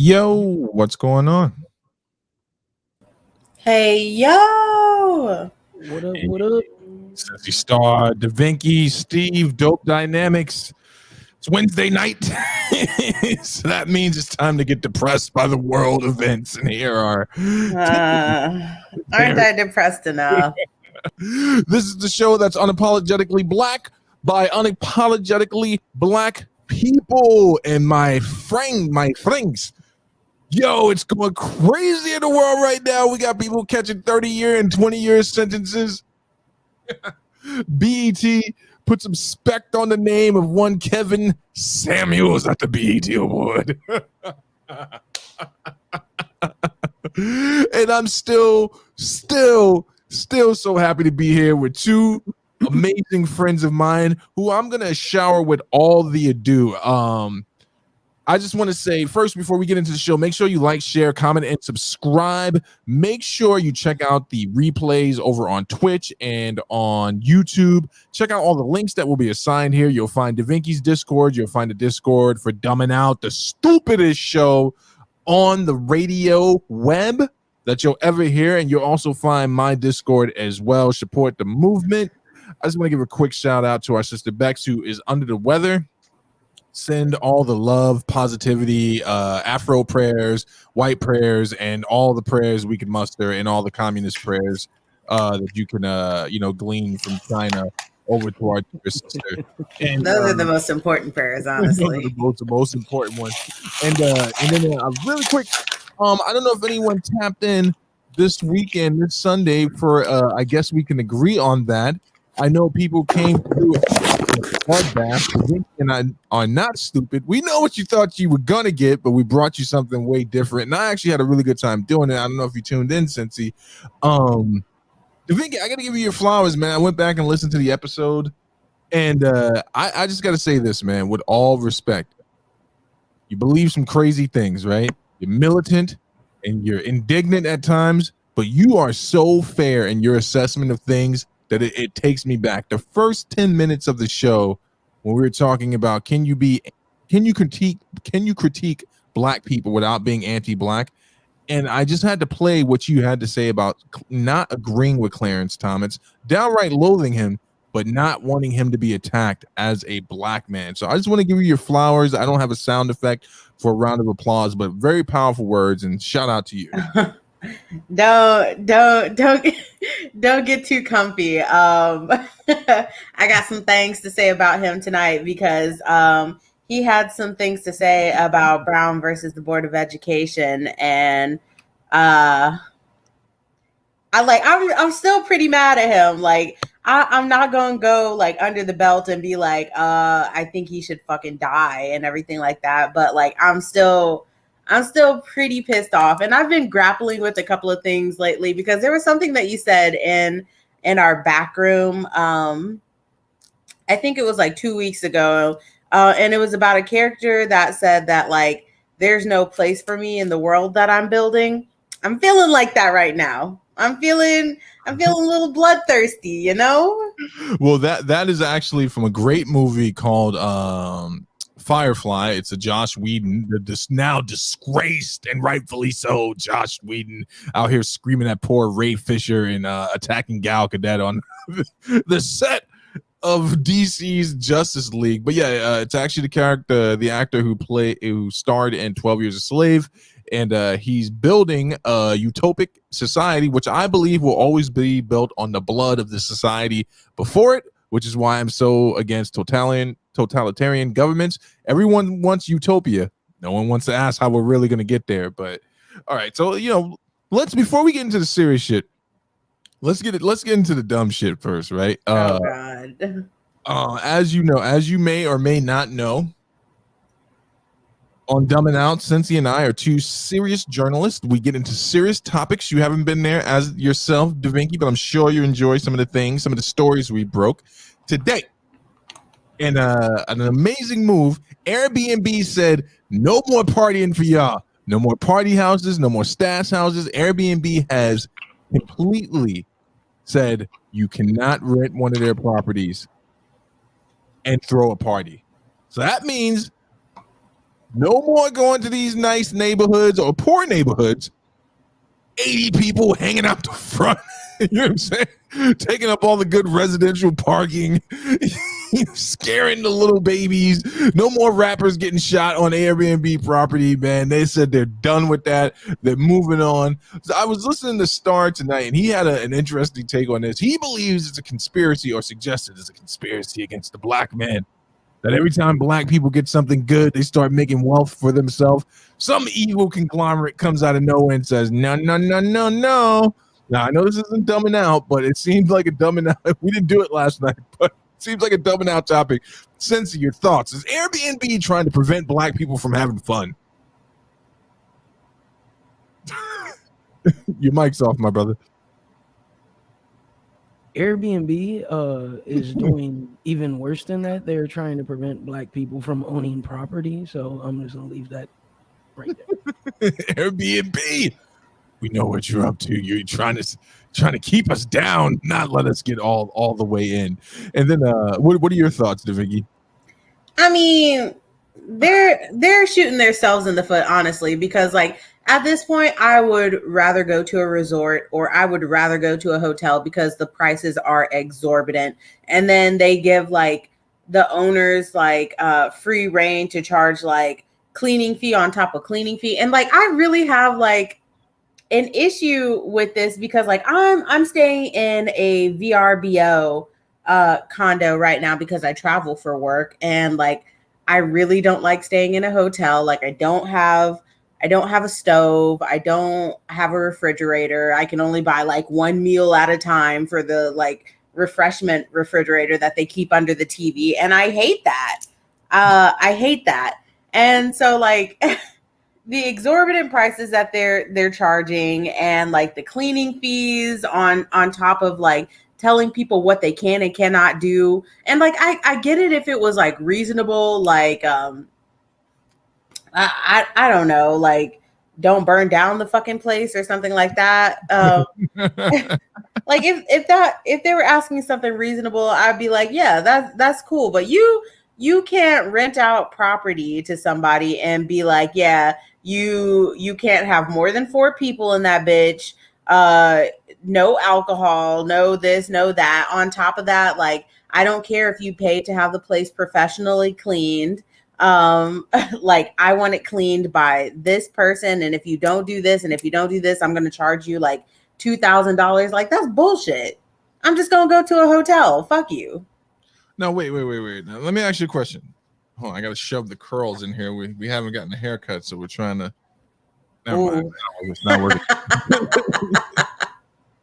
Yo, what's going on? Hey, yo! What up? What up? Sissy Star, DaVinci, Steve, Dope Dynamics. It's Wednesday night, so that means it's time to get depressed by the world events. And here are. Aren't I depressed enough? This is the show that's unapologetically black by unapologetically black people. And my friends. Yo, it's going crazy in the world right now. We got people catching 30-year and 20-year sentences. BET put some spect on the name of one Kevin Samuels at the BET Award. And I'm still so happy to be here with two amazing friends of mine who I'm going to shower with all the ado. I just want to say first, before we get into the show, make sure you like, share, comment, and subscribe. Make sure you check out the replays over on Twitch and on YouTube. Check out all the links that will be assigned here. You'll find DaVinci's Discord. You'll find a Discord for dumbing out the stupidest show on the radio web that you'll ever hear. And you'll also find my Discord as well. Support the movement. I just want to give a quick shout out to our sister Bex, who is under the weather. Send all the love, positivity, Afro prayers, white prayers, and all the prayers we can muster, and all the communist prayers that you can, glean from China over to our dear sister. And those are the most important prayers, honestly. the most important ones. And then really quick, I don't know if anyone tapped in this weekend, this Sunday, for I guess we can agree on that. I know people came through bloodbath, and I are not stupid. We know what you thought you were gonna get, but we brought you something way different. And I actually had a really good time doing it. I don't know if you tuned in, Cincy. DaVinci, I gotta give you your flowers, man. I went back and listened to the episode, and I just gotta say this, man, with all respect. You believe some crazy things, right? You're militant and you're indignant at times, but you are so fair in your assessment of things that it takes me back. The first 10 minutes of the show, when we were talking about can you critique black people without being anti-black, and I just had to play what you had to say about not agreeing with Clarence Thomas, downright loathing him, but not wanting him to be attacked as a black man. So I just want to give you your flowers. I don't have a sound effect for a round of applause, but very powerful words, and shout out to you. Don't get too comfy. I got some things to say about him tonight because he had some things to say about Brown versus the Board of Education, and I'm still pretty mad at him. Like I'm not gonna go like under the belt and be like I think he should fucking die and everything like that, but like I'm still pretty pissed off, and I've been grappling with a couple of things lately because there was something that you said in our back room. I think it was like 2 weeks ago, and it was about a character that said that like there's no place for me in the world that I'm building. I'm feeling like that right now. I'm feeling a little bloodthirsty, you know? Well, that is actually from a great movie called Firefly. It's a Josh Whedon, now disgraced, and rightfully so, Josh Whedon out here screaming at poor Ray Fisher and attacking Gal Gadot on the set of DC's Justice League. But yeah, it's actually the actor who starred in 12 Years a Slave, and he's building a utopic society, which I believe will always be built on the blood of the society before it, which is why I'm so against totalitarian governments. Everyone wants utopia. No one wants to ask how we're really going to get there. But all right, so before we get into the serious shit, let's get into the dumb shit first, right? Oh God. As you may or may not know, on Dumb and Out, Cincy and I are two serious journalists. We get into serious topics. You haven't been there as yourself, DaVinci, but I'm sure you enjoy some of the stories we broke today. And an amazing move, Airbnb said, no more partying for y'all. No more party houses, no more stash houses. Airbnb has completely said you cannot rent one of their properties and throw a party. So that means no more going to these nice neighborhoods or poor neighborhoods. 80 people hanging out the front. You know what I'm saying? Taking up all the good residential parking, scaring the little babies. No more rappers getting shot on Airbnb property, man. They said they're done with that. They're moving on. So I was listening to Star tonight, and he had an interesting take on this. He believes it's a conspiracy, or suggested it's a conspiracy against the black man. That every time black people get something good, they start making wealth for themselves. Some evil conglomerate comes out of nowhere and says, no, no, no, no, no. Now, I know this isn't dumbing out, but it seems like a dumbing out. We didn't do it last night, but it seems like a dumbing out topic. Cincy, your thoughts. Is Airbnb trying to prevent black people from having fun? Your mic's off, my brother. Airbnb is doing even worse than that. They're trying to prevent black people from owning property. So I'm just going to leave that right there. Airbnb. We know what you're up to. You're trying to keep us down, not let us get all the way in. And then what are your thoughts, DaVinci? I mean, they're shooting themselves in the foot, honestly, because like at this point, I would rather go to a resort or I would rather go to a hotel because the prices are exorbitant. And then they give like the owners like free reign to charge like cleaning fee on top of cleaning fee. And like I really have like an issue with this because like I'm staying in a VRBO condo right now because I travel for work, and like I really don't like staying in a hotel. Like I don't have a stove, I don't have a refrigerator. I can only buy like one meal at a time for the like refreshment refrigerator that they keep under the TV, and I hate that. I hate that. And so like the exorbitant prices that they're charging, and like the cleaning fees on top of like telling people what they can and cannot do. And like I get it if it was like reasonable, like I don't know, like don't burn down the fucking place or something like that. Like if they were asking something reasonable, I'd be like, yeah, that's cool. But you can't rent out property to somebody and be like, yeah, you can't have more than 4 people in that bitch. No alcohol, no this, no that. On top of that, like I don't care if you pay to have the place professionally cleaned. Like I want it cleaned by this person, and if you don't do this and if you don't do this, I'm gonna charge you like $2,000. Like that's bullshit. I'm just gonna go to a hotel. Fuck you. No, wait. Now, let me ask you a question. Hold on, I gotta shove the curls in here. We haven't gotten a haircut, so we're trying to. Never mind. No, it's not working.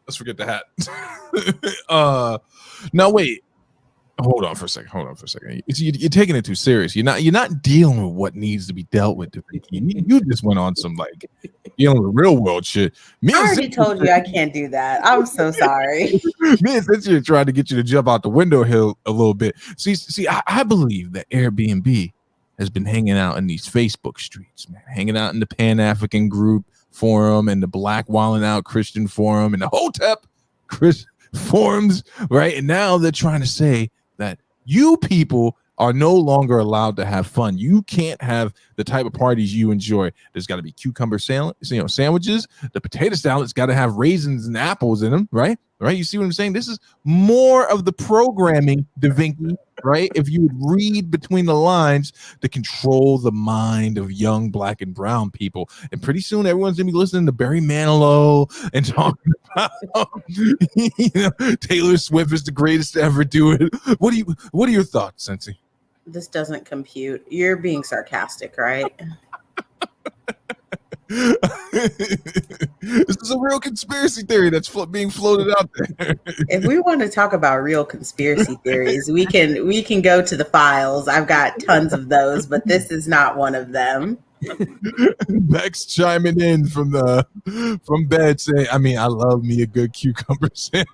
Let's forget the hat. Now wait. Hold on for a second. You're taking it too serious. You're not dealing with what needs to be dealt with. You just went on some like dealing with real world shit. I already told you I can't do that. I'm so sorry. Me and Cynthia tried to get you to jump out the window hill a little bit. See, I believe that Airbnb has been hanging out in these Facebook streets, man, hanging out in the Pan-African group forum and the Black Wildin' Out Christian forum and the Hotep Chris forums, right? And now they're trying to say that you people are no longer allowed to have fun. You can't have the type of parties you enjoy. There's got to be cucumber sandwiches. The potato salad's got to have raisins and apples in them, right? You see what I'm saying? This is more of the programming, DaVinci, right? If you would read between the lines to control the mind of young black and brown people. And pretty soon everyone's going to be listening to Barry Manilow and talking about Taylor Swift is the greatest to ever do it. What are your thoughts, Cincy? This doesn't compute. You're being sarcastic, right? This is a real conspiracy theory that's being floated out there. If we want to talk about real conspiracy theories, we can go to the files. I've got tons of those, but this is not one of them. Bex chiming in from bed saying, I mean, I love me a good cucumber sandwich.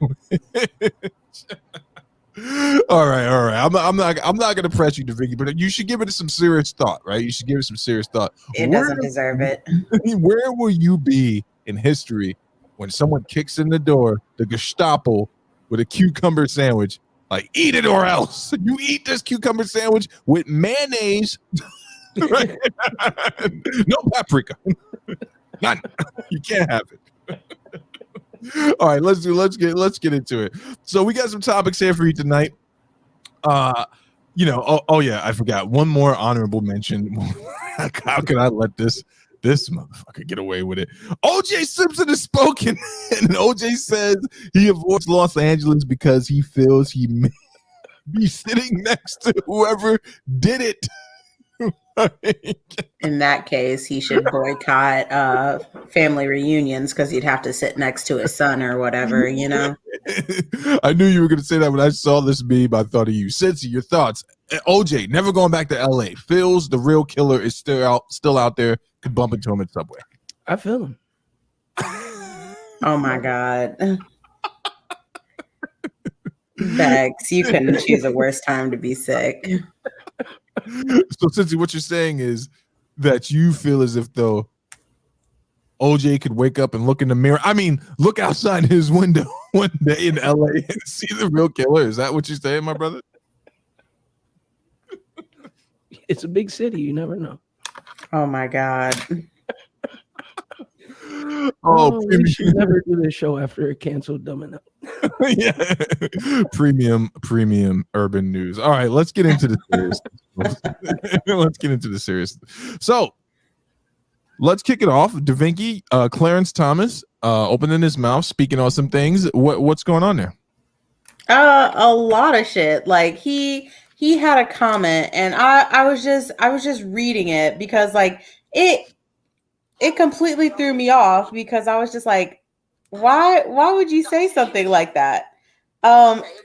All right. I'm not gonna press you, DeVinky, but you should give it some serious thought, right? You should give it some serious thought. It doesn't deserve it. Where will you be in history when someone kicks in the door, the Gestapo, with a cucumber sandwich? Like, eat it or else. You eat this cucumber sandwich with mayonnaise. Right? No paprika. None. You can't have it. All right, let's get into it. So we got some topics here for you tonight. Oh yeah, I forgot one more honorable mention. How could I let this motherfucker get away with it? OJ Simpson has spoken, and OJ says he avoids Los Angeles because he feels he may be sitting next to whoever did it. In that case, he should boycott family reunions because he'd have to sit next to his son or whatever, you know. I knew you were going to say that when I saw this meme. I thought of you. Cincy, your thoughts? OJ never going back to LA. Feels the real killer is still out there. Could bump into him at Subway. I feel him. Oh my God. Bex, you couldn't choose a worse time to be sick. So, Cincy, what you're saying is that you feel as if though OJ could wake up and look in the mirror. I mean, look outside his window one day in LA and see the real killer. Is that what you're saying, my brother? It's a big city. You never know. Oh my God. We should never do this show after a canceled Dumb Enough. Yeah, premium urban news. All right, let's get into the serious. So let's kick it off. DeVinky, Clarence Thomas, opening his mouth, speaking on some things. What's going on there? A lot of shit. Like he had a comment, and I was just reading it because like it completely threw me off because I was just like, why would you say something like that?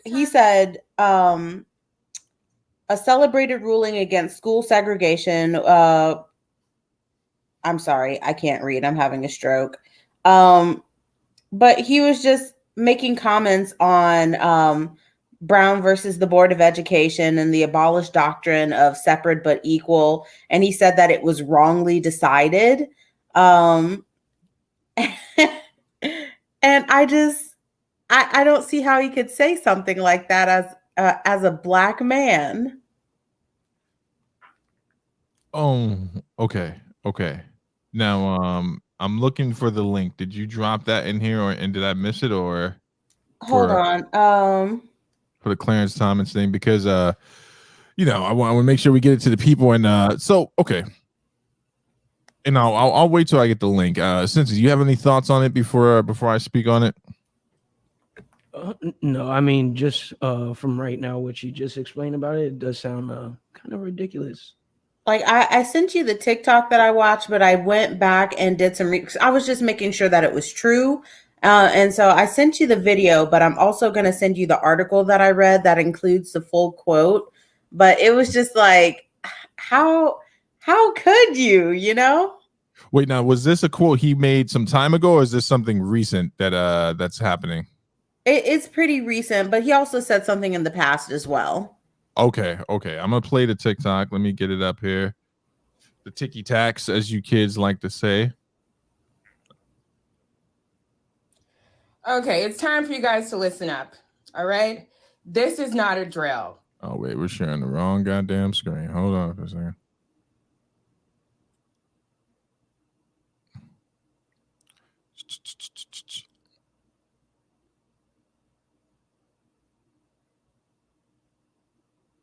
He said, a celebrated ruling against school segregation. I'm sorry, I can't read. I'm having a stroke. But he was just making comments on Brown versus the Board of Education and the abolished doctrine of separate but equal. And he said that it was wrongly decided. And I don't see how he could say something like that as a black man. Oh, okay. Now, I'm looking for the link. Did you drop that in here, and did I miss it, or hold on? For the Clarence Thomas thing, because I want to make sure we get it to the people, and so okay. And I'll wait till I get the link. Since you have any thoughts on it before I speak on it? No, I mean just from right now, what you just explained about it does sound kind of ridiculous. Like I sent you the TikTok that I watched, but I went back and did some. I was just making sure that it was true, and so I sent you the video. But I'm also going to send you the article that I read that includes the full quote. But it was just like, how could you? You know? Wait, now was this a quote he made some time ago, or is this something recent that's happening? It's pretty recent, but he also said something in the past as well. Okay. I'm gonna play the TikTok. Let me get it up here. The ticky tacks, as you kids like to say. Okay, it's time for you guys to listen up. All right, this is not a drill. Oh wait, we're sharing the wrong goddamn screen. Hold on for a second.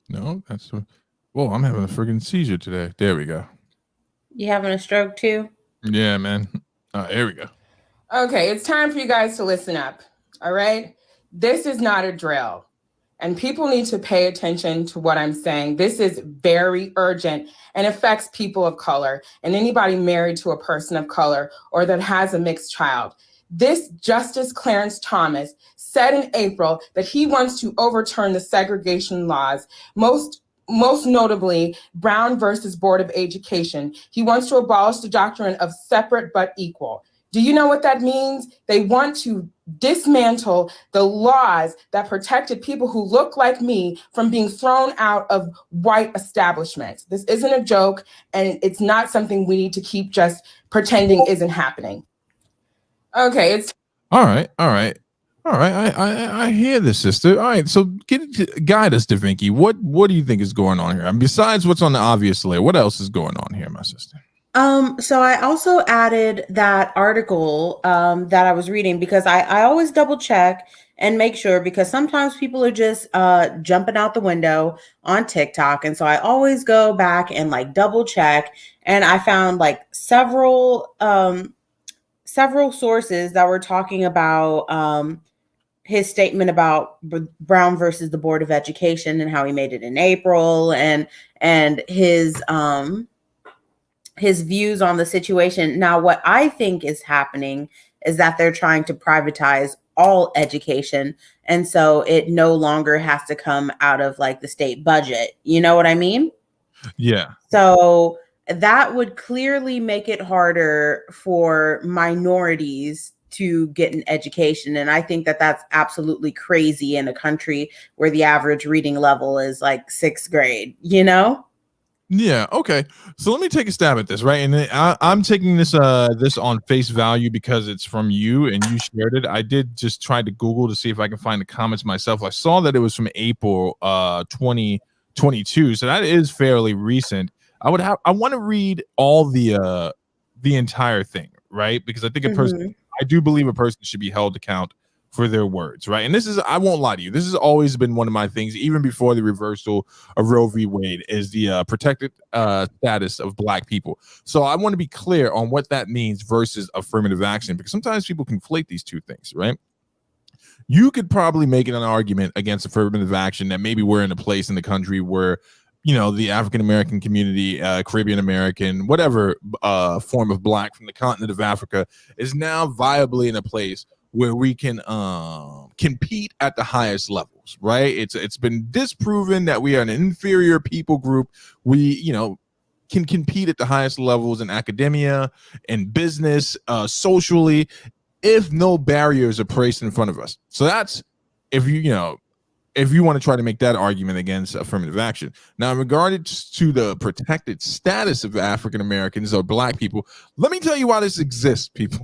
No, that's what. Whoa, I'm having a friggin' seizure today. There we go. You having a stroke too? Yeah, man. Here we go. Okay, it's time for you guys to listen up. All right, this is not a drill. And people need to pay attention to what I'm saying. This is very urgent and affects people of color and anybody married to a person of color or that has a mixed child. This Justice Clarence Thomas said in April that he wants to overturn the segregation laws, most notably Brown versus Board of Education. He wants to abolish the doctrine of separate but equal. Do you know what that means? They want to dismantle the laws that protected people who look like me from being thrown out of white establishments. This isn't a joke, and it's not something we need to keep just pretending isn't happening. Okay, it's all right. I hear this, sister. All right, so guide us, DaVinci. What do you think is going on here? I mean, besides what's on the obvious layer, what else is going on here, my sister? So I also added that article that I was reading because I always double check and make sure, because sometimes people are just jumping out the window on TikTok. And so I always go back and like double check. And I found like several sources that were talking about his statement about Brown versus the Board of Education and how he made it in April, and his views on the situation. Now, what I think is happening is that they're trying to privatize all education. And so it no longer has to come out of like the state budget. You know what I mean? Yeah. So that would clearly make it harder for minorities to get an education. And I think that that's absolutely crazy in a country where the average reading level is like 6th grade, you know? Yeah. Okay. So let me take a stab at this, right? And I'm taking this on face value because it's from you and you shared it. I did just try to Google to see if I can find the comments myself. I saw that it was from April 2022, so that is fairly recent. I want to read all the entire thing, right? Because I think I do believe a person should be held to account for their words, right? And this is, I won't lie to you, this has always been one of my things, even before the reversal of Roe v. Wade, is the protected status of Black people. So I want to be clear on what that means versus affirmative action, because sometimes people conflate these two things, right? You could probably make an argument against affirmative action that maybe we're in a place in the country where, you know, the African-American community, Caribbean-American, whatever form of Black from the continent of Africa is now viably in a place where we can compete at the highest levels, right? It's been disproven that we are an inferior people group. We, you know, can compete at the highest levels in academia and business, socially, if no barriers are placed in front of us. So that's if you want to try to make that argument against affirmative action. Now, in regards to the protected status of African Americans or Black people, let me tell you why this exists, people.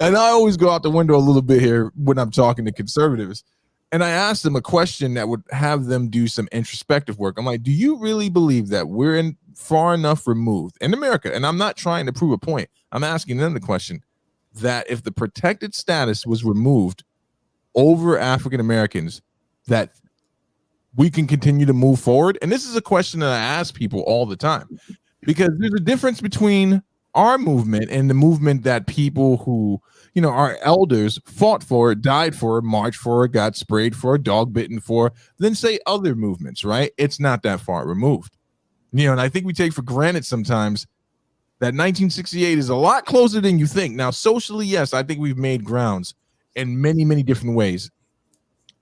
And I always go out the window a little bit here when I'm talking to conservatives. And I asked them a question that would have them do some introspective work. I'm like, do you really believe that we're far enough removed in America? And I'm not trying to prove a point. I'm asking them the question that if the protected status was removed over African Americans, that we can continue to move forward? And this is a question that I ask people all the time, because there's a difference between our movement and the movement that people who, you know, our elders fought for, died for, marched for, got sprayed for, dog bitten for, then say other movements, right? It's not that far removed. You know, and I think we take for granted sometimes that 1968 is a lot closer than you think. Now, socially, yes, I think we've made grounds in many, many different ways.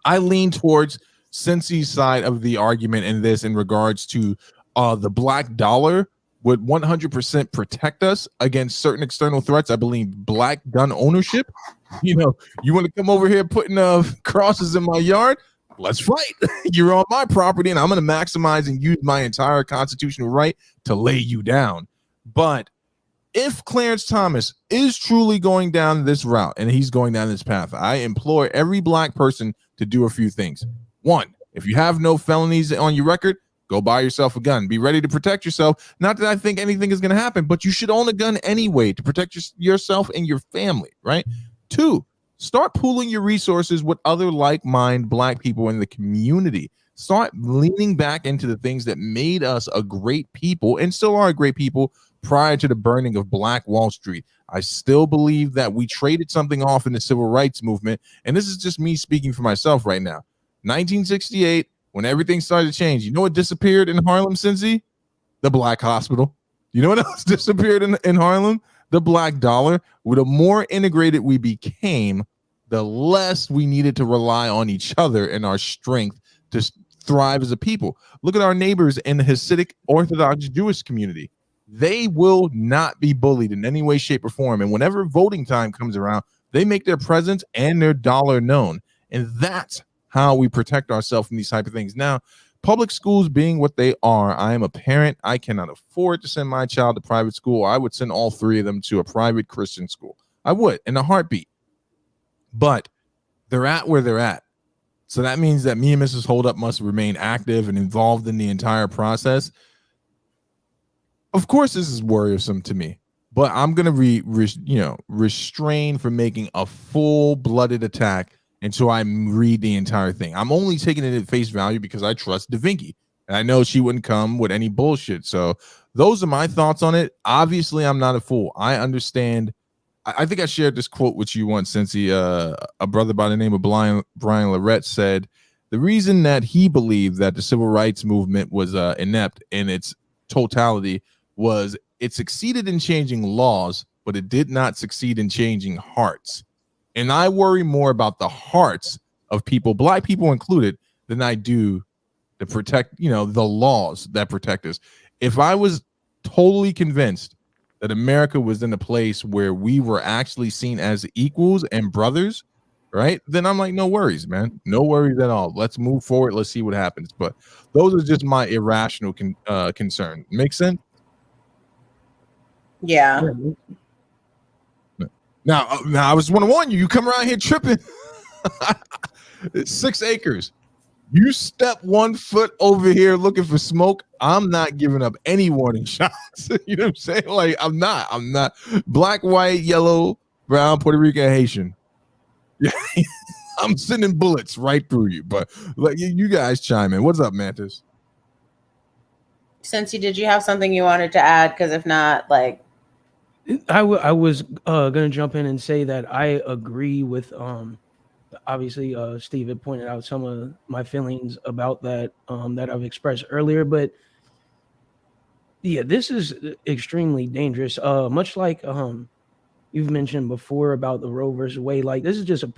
I lean towards Cincy's side of the argument in this, in regards to the Black dollar would 100% protect us against certain external threats. I believe Black gun ownership. You know, you want to come over here putting crosses in my yard? Let's fight. You're on my property, and I'm going to maximize and use my entire constitutional right to lay you down. But if Clarence Thomas is truly going down this route, and he's going down this path, I implore every Black person to do a few things. One, if you have no felonies on your record, go buy yourself a gun. Be ready to protect yourself. Not that I think anything is going to happen, but you should own a gun anyway to protect yourself and your family, right? Two, start pooling your resources with other like-minded Black people in the community. Start leaning back into the things that made us a great people and still are a great people prior to the burning of Black Wall Street. I still believe that we traded something off in the civil rights movement, and this is just me speaking for myself right now. 1968, when everything started to change, you know what disappeared in Harlem, Cincy? The Black Hospital. You know what else disappeared in Harlem? The Black Dollar. The more integrated we became, the less we needed to rely on each other and our strength to thrive as a people. Look at our neighbors in the Hasidic Orthodox Jewish community. They will not be bullied in any way, shape, or form. And whenever voting time comes around, they make their presence and their dollar known. And that's how we protect ourselves from these type of things. Now, public schools being what they are, I am a parent. I cannot afford to send my child to private school. I would send all three of them to a private Christian school. I would, in a heartbeat. But they're at where they're at. So that means that me and Mrs. Holdup must remain active and involved in the entire process. Of course, this is worrisome to me, but I'm going to restrain from making a full-blooded attack until I read the entire thing. I'm only taking it at face value because I trust DaVinci, and I know she wouldn't come with any bullshit. So those are my thoughts on it. Obviously, I'm not a fool. I understand. I think I shared this quote with you once, Cincy. A brother by the name of Brian Lorette said the reason that he believed that the civil rights movement was inept in its totality was it succeeded in changing laws, but it did not succeed in changing hearts. And I worry more about the hearts of people, black people included, than I do to protect, the laws that protect us. If I was totally convinced that America was in a place where we were actually seen as equals and brothers, right? Then I'm like, no worries, man. No worries at all. Let's move forward. Let's see what happens. But those are just my irrational concern. Make sense? Yeah. Now I was want to warn you. You come around here tripping. It's 6 acres. You step 1 foot over here looking for smoke, I'm not giving up any warning shots. You know what I'm saying? Like, I'm not. Black, white, yellow, brown, Puerto Rican, Haitian. Yeah, I'm sending bullets right through you. But like, you guys chime in. What's up, Mantis? Cincy, did you have something you wanted to add? Because if not, like, I was gonna jump in and say that I agree with obviously Steve had pointed out some of my feelings about that that I've expressed earlier, but yeah, this is extremely dangerous. Much like you've mentioned before about the Roe versus Wade, like this is just a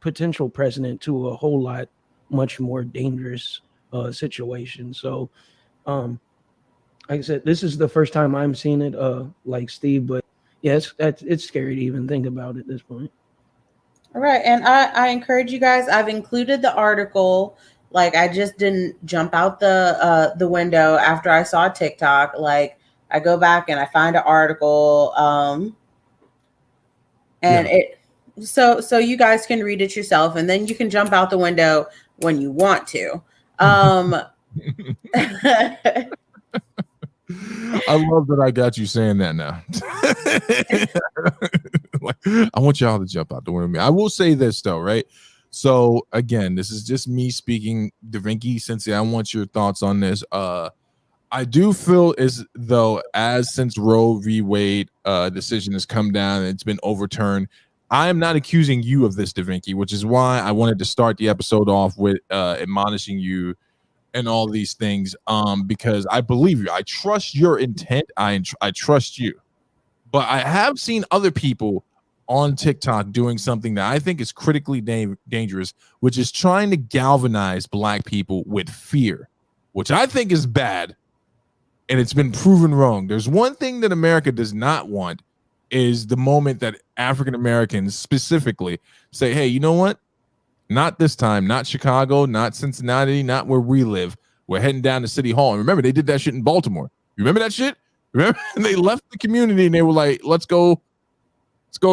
potential precedent to a whole lot much more dangerous situation. So like I said, this is the first time I'm seeing it like Steve, but yes, it's scary to even think about at this point. all right. And I encourage you guys, I've included the article. Like, I just didn't jump out the window after I saw TikTok. Like, I go back and I find an article, so you guys can read it yourself, and then you can jump out the window when you want to. I love that I got you saying that now. I want y'all to jump out the window with me. I will say this though, right? So again, this is just me speaking. DaVinci, Cincy, I want your thoughts on this. I do feel as though since Roe v. Wade decision has come down and it's been overturned, I am not accusing you of this, DaVinci, which is why I wanted to start the episode off with admonishing you and all these things, because I believe you. I trust your intent. I trust you. But I have seen other people on TikTok doing something that I think is critically dangerous, which is trying to galvanize black people with fear, which I think is bad. And it's been proven wrong. There's one thing that America does not want is the moment that African Americans specifically say, hey, you know what? Not this time, not Chicago, not Cincinnati, not where we live. We're heading down to City Hall. And remember, they did that shit in Baltimore. You remember that shit? Remember? They left the community and they were like, let's go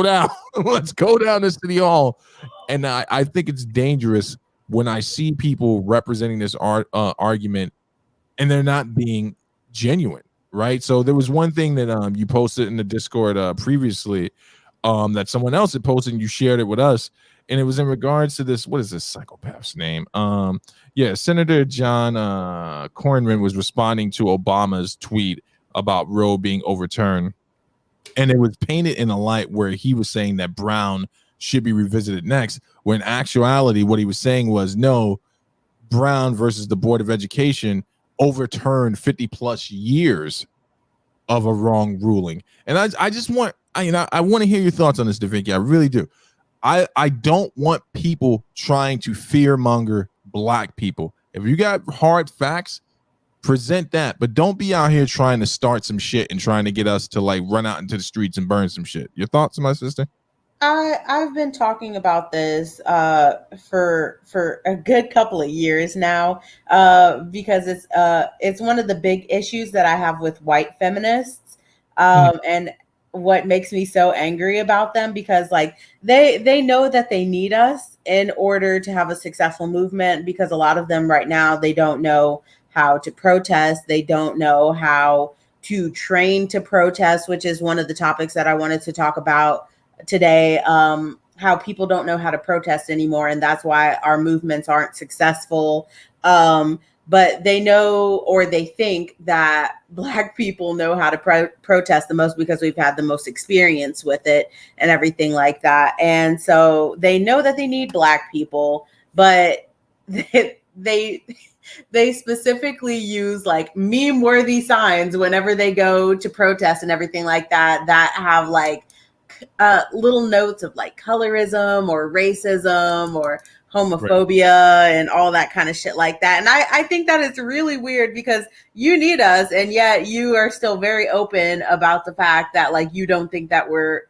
down. Let's go down to City Hall. And I think it's dangerous when I see people representing this argument and they're not being genuine, right? So there was one thing that you posted in the Discord previously that someone else had posted and you shared it with us. And it was in regards to this, what is this psychopath's name? Senator John Cornyn was responding to Obama's tweet about Roe being overturned. And it was painted in a light where he was saying that Brown should be revisited next. When in actuality, what he was saying was, no, Brown versus the Board of Education overturned 50 plus years of a wrong ruling. And I just want, I want to hear your thoughts on this, DaVinci. I really do. I don't want people trying to fear monger black people. If you got hard facts, present that, but don't be out here trying to start some shit and trying to get us to like run out into the streets and burn some shit. Your thoughts, my sister? I've been talking about this for a good couple of years now because it's one of the big issues that I have with white feminists, and what makes me so angry about them, because like they know that they need us in order to have a successful movement, because a lot of them right now, they don't know how to protest, they don't know how to train to protest, which is one of the topics that I wanted to talk about today. How people don't know how to protest anymore, and that's why our movements aren't successful. But they know, or they think that Black people know how to protest the most because we've had the most experience with it and everything like that. And so they know that they need Black people, but they specifically use like meme-worthy signs whenever they go to protest and everything like that, that have like little notes of like colorism or racism or homophobia and all that kind of shit like that. And I think that is really weird, because you need us, and yet you are still very open about the fact that like you don't think that we're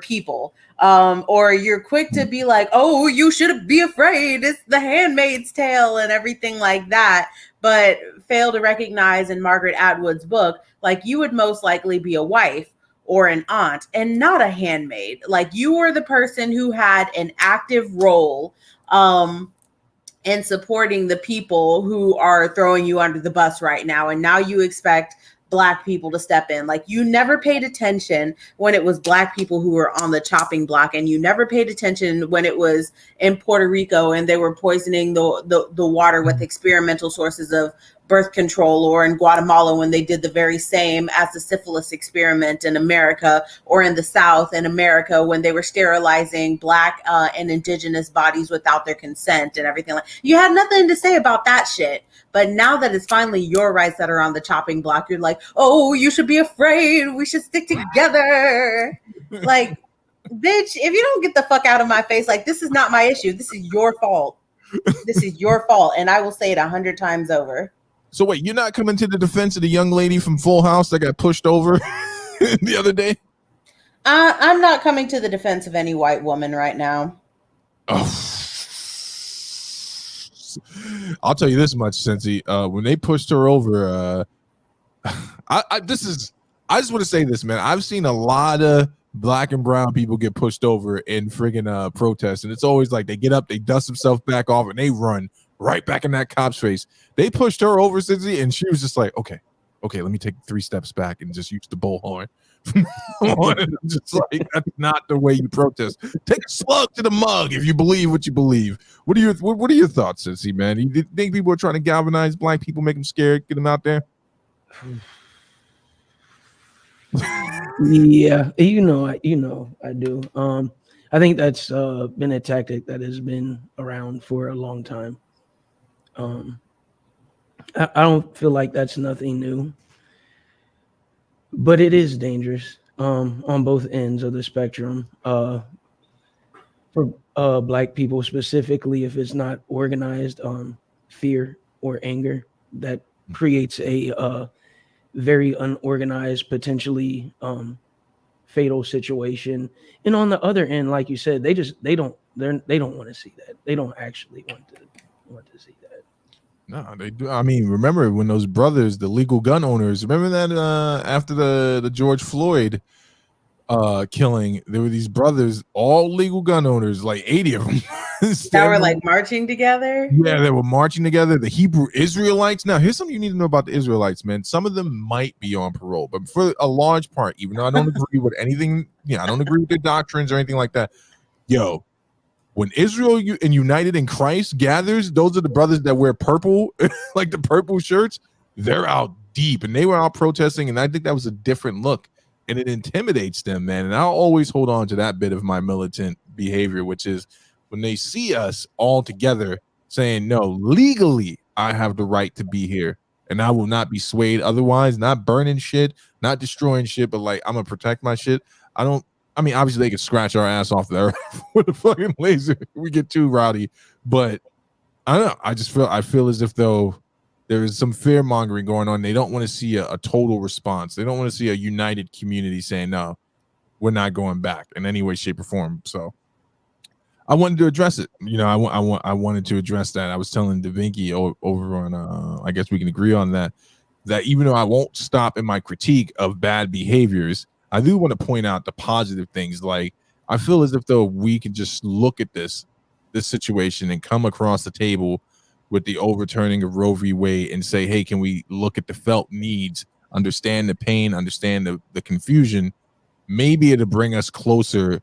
people, or you're quick to be like, oh, you should be afraid, it's the Handmaid's Tale and everything like that, but fail to recognize in Margaret Atwood's book, like you would most likely be a wife or an aunt and not a handmaid. Like you were the person who had an active role in supporting the people who are throwing you under the bus right now. And now you expect Black people to step in. Like you never paid attention when it was Black people who were on the chopping block, and you never paid attention when it was in Puerto Rico and they were poisoning the water with experimental sources of birth control, or in Guatemala when they did the very same as the syphilis experiment in America, or in the South in America when they were sterilizing Black and indigenous bodies without their consent and everything. Like you had nothing to say about that shit. But now that it's finally your rights that are on the chopping block, you're like, oh, you should be afraid. We should stick together. Like, bitch, if you don't get the fuck out of my face, like, this is not my issue. This is your fault. This is your fault. And I will say it 100 times over. So wait, you're not coming to the defense of the young lady from Full House that got pushed over the other day? I'm not coming to the defense of any white woman right now. Oh. I'll tell you this much, Cincy. When they pushed her over, I just want to say this, man. I've seen a lot of Black and brown people get pushed over in friggin' protests, and it's always like they get up, they dust themselves back off, and they run right back in that cop's face. They pushed her over, Cincy, and she was just like, okay, let me take 3 steps back and just use the bullhorn. Just like, that's not the way you protest. Take a slug to the mug if you believe what you believe. What are your thoughts, Cincy, man? You think people are trying to galvanize Black people, make them scared, get them out there? Yeah, I do. I think that's been a tactic that has been around for a long time. I don't feel like that's nothing new, but it is dangerous on both ends of the spectrum. For Black people specifically, if it's not organized fear or anger, that creates a very unorganized, potentially fatal situation. And on the other end, like you said, they don't want to see that. They don't actually want to see that. No, they do. I mean, remember when those brothers, the legal gun owners, remember that after the George Floyd killing, there were these brothers, all legal gun owners, like 80 of them. That were like marching together? Yeah, they were marching together. The Hebrew Israelites. Now, here's something you need to know about the Israelites, man. Some of them might be on parole, but for a large part, even though I don't agree with anything, I don't agree with their doctrines or anything like that. Yo, when Israel and United in Christ gathers, those are the brothers that wear purple, like the purple shirts. They're out deep, and they were out protesting, and I think that was a different look, and it intimidates them, man. And I'll always hold on to that bit of my militant behavior, which is when they see us all together saying, no, legally, I have the right to be here and I will not be swayed otherwise, not burning shit, not destroying shit, but like, I'm going to protect my shit. I mean, obviously they could scratch our ass off the earth with a fucking laser. We get too rowdy, but I don't know. I feel as if though there is some fear mongering going on. They don't want to see a total response. They don't want to see a united community saying, no, we're not going back in any way, shape, or form. So I wanted to address it. You know, I wanted to address that. I was telling DaVinci over on, I guess we can agree on that even though I won't stop in my critique of bad behaviors, I do want to point out the positive things. Like, I feel as if though we can just look at this situation and come across the table with the overturning of Roe v. Wade and say, hey, can we look at the felt needs, understand the pain, understand the confusion? Maybe it'll bring us closer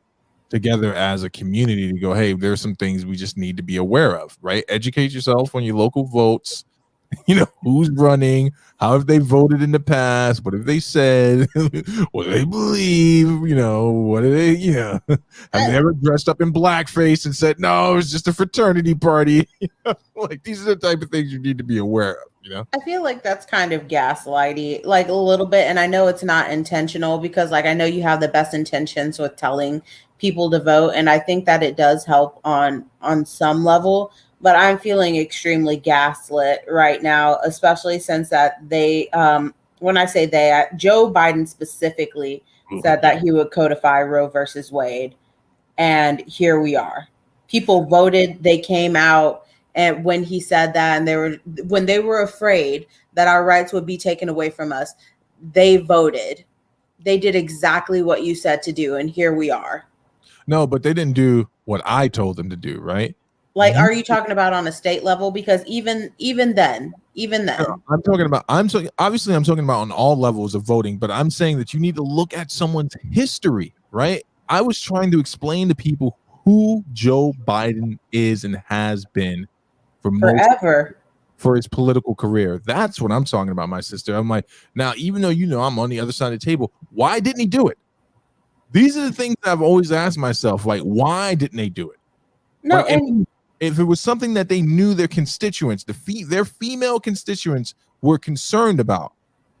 together as a community to go, hey, there's some things we just need to be aware of, right? Educate yourself on your local votes. You know, who's running, how have they voted in the past, what have they said, what do they believe, you know, what do they, you know, have they ever dressed up in blackface and said, no, it's just a fraternity party? Like, these are the type of things you need to be aware of, you know? I feel like that's kind of gaslighty, like a little bit. And I know it's not intentional because, like, I know you have the best intentions with telling people to vote. And I think that it does help on some level. But I'm feeling extremely gaslit right now, especially since that they, when I say they, Joe Biden specifically said that he would codify Roe versus Wade. And here we are. People voted, they came out, and when he said that, and when they were afraid that our rights would be taken away from us, they voted. They did exactly what you said to do, and here we are. No, but they didn't do what I told them to do, right? Like, are you talking about on a state level? Because even then, I'm talking about on all levels of voting, but I'm saying that you need to look at someone's history, right? I was trying to explain to people who Joe Biden is and has been for his political career. That's what I'm talking about, my sister. I'm like, now, even though, you know, I'm on the other side of the table, why didn't he do it? These are the things that I've always asked myself, like, why didn't they do it? No, like, and if it was something that they knew their constituents, their female constituents were concerned about,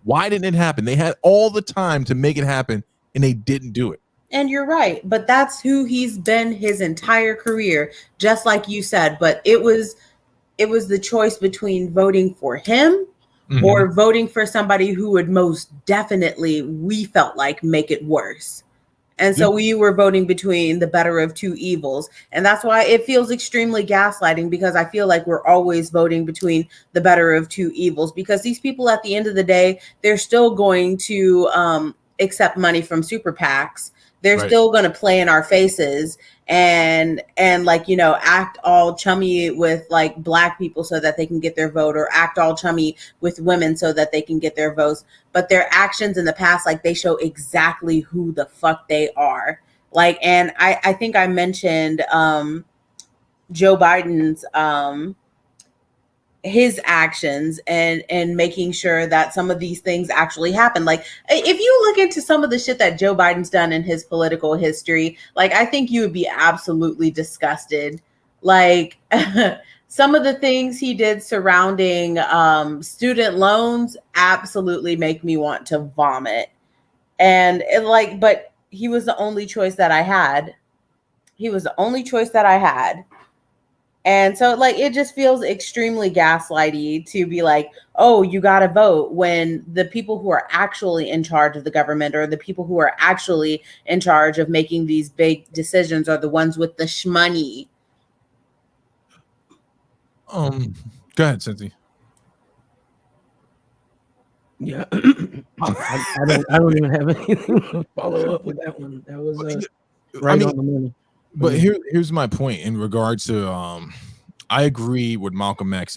why didn't it happen? They had all the time to make it happen, and they didn't do it. And you're right, but that's who he's been his entire career, just like you said. But it was the choice between voting for him or voting for somebody who would most definitely, we felt like, make it worse. And so we were voting between the better of two evils. And that's why it feels extremely gaslighting, because I feel like we're always voting between the better of two evils, because these people at the end of the day, they're still going to accept money from super PACs. They're still going to play in our faces and like, you know, act all chummy with like Black people so that they can get their vote, or act all chummy with women so that they can get their votes. But their actions in the past, like, they show exactly who the fuck they are. Like, and I think I mentioned Joe Biden's his actions and making sure that some of these things actually happen. Like, if you look into some of the shit that Joe Biden's done in his political history, like, I think you would be absolutely disgusted. Like, some of the things he did surrounding student loans absolutely make me want to vomit. And but he was the only choice that I had. And so, like, it just feels extremely gaslighty to be like, oh, you got to vote, when the people who are actually in charge of the government, or the people who are actually in charge of making these big decisions, are the ones with the shmoney. Go ahead, Cynthia. Yeah, I don't even have anything to follow up with that one. That was on the money. But here's my point in regards to I agree with Malcolm X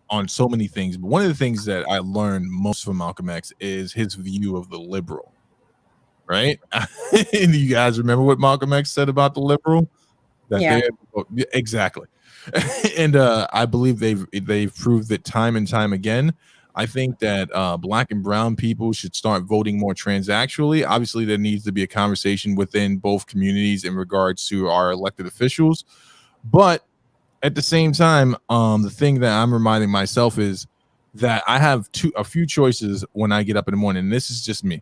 on so many things, but one of the things that I learned most from Malcolm X is his view of the liberal, right? And you guys remember what Malcolm X said about the liberal? Exactly. And I believe they've proved it time and time again. I think that black and brown people should start voting more transactionally. Obviously, there needs to be a conversation within both communities in regards to our elected officials. But at the same time, the thing that I'm reminding myself is that I have a few choices when I get up in the morning. And this is just me.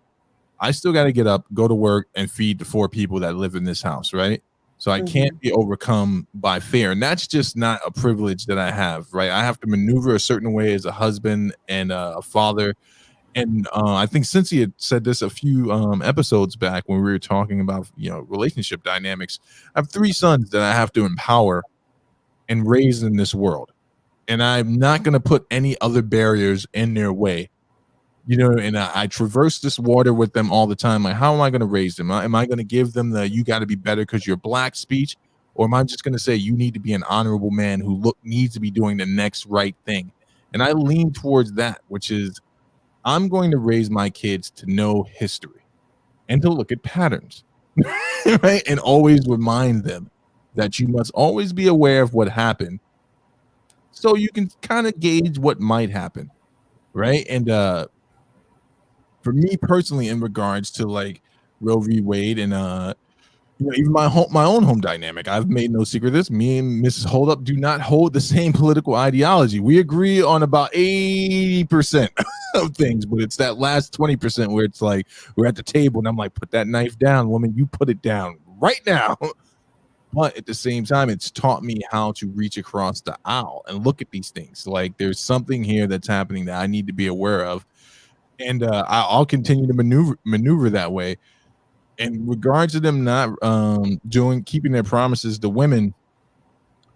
I still got to get up, go to work, and feed the 4 people that live in this house, right? So I can't be overcome by fear. And that's just not a privilege that I have, right? I have to maneuver a certain way as a husband and a father. And I think Cynthia had said this a few episodes back when we were talking about, relationship dynamics. I have 3 sons that I have to empower and raise in this world. And I'm not going to put any other barriers in their way. And I traverse this water with them all the time. Like, how am I going to raise them? Am I going to give them the "you got to be better because you're black" speech, or am I just going to say you need to be an honorable man who needs to be doing the next right thing? And I lean towards that, which is I'm going to raise my kids to know history and to look at patterns, right? And always remind them that you must always be aware of what happened, so you can kind of gauge what might happen, right? And for me personally, in regards to like Roe v. Wade and even my own home dynamic, I've made no secret of this. Me and Mrs. Holdup do not hold the same political ideology. We agree on about 80% of things, but it's that last 20% where it's like we're at the table and I'm like, put that knife down, woman. You put it down right now. But at the same time, it's taught me how to reach across the aisle and look at these things. Like there's something here that's happening that I need to be aware of. And I'll continue to maneuver that way. In regards to them not keeping their promises, the women,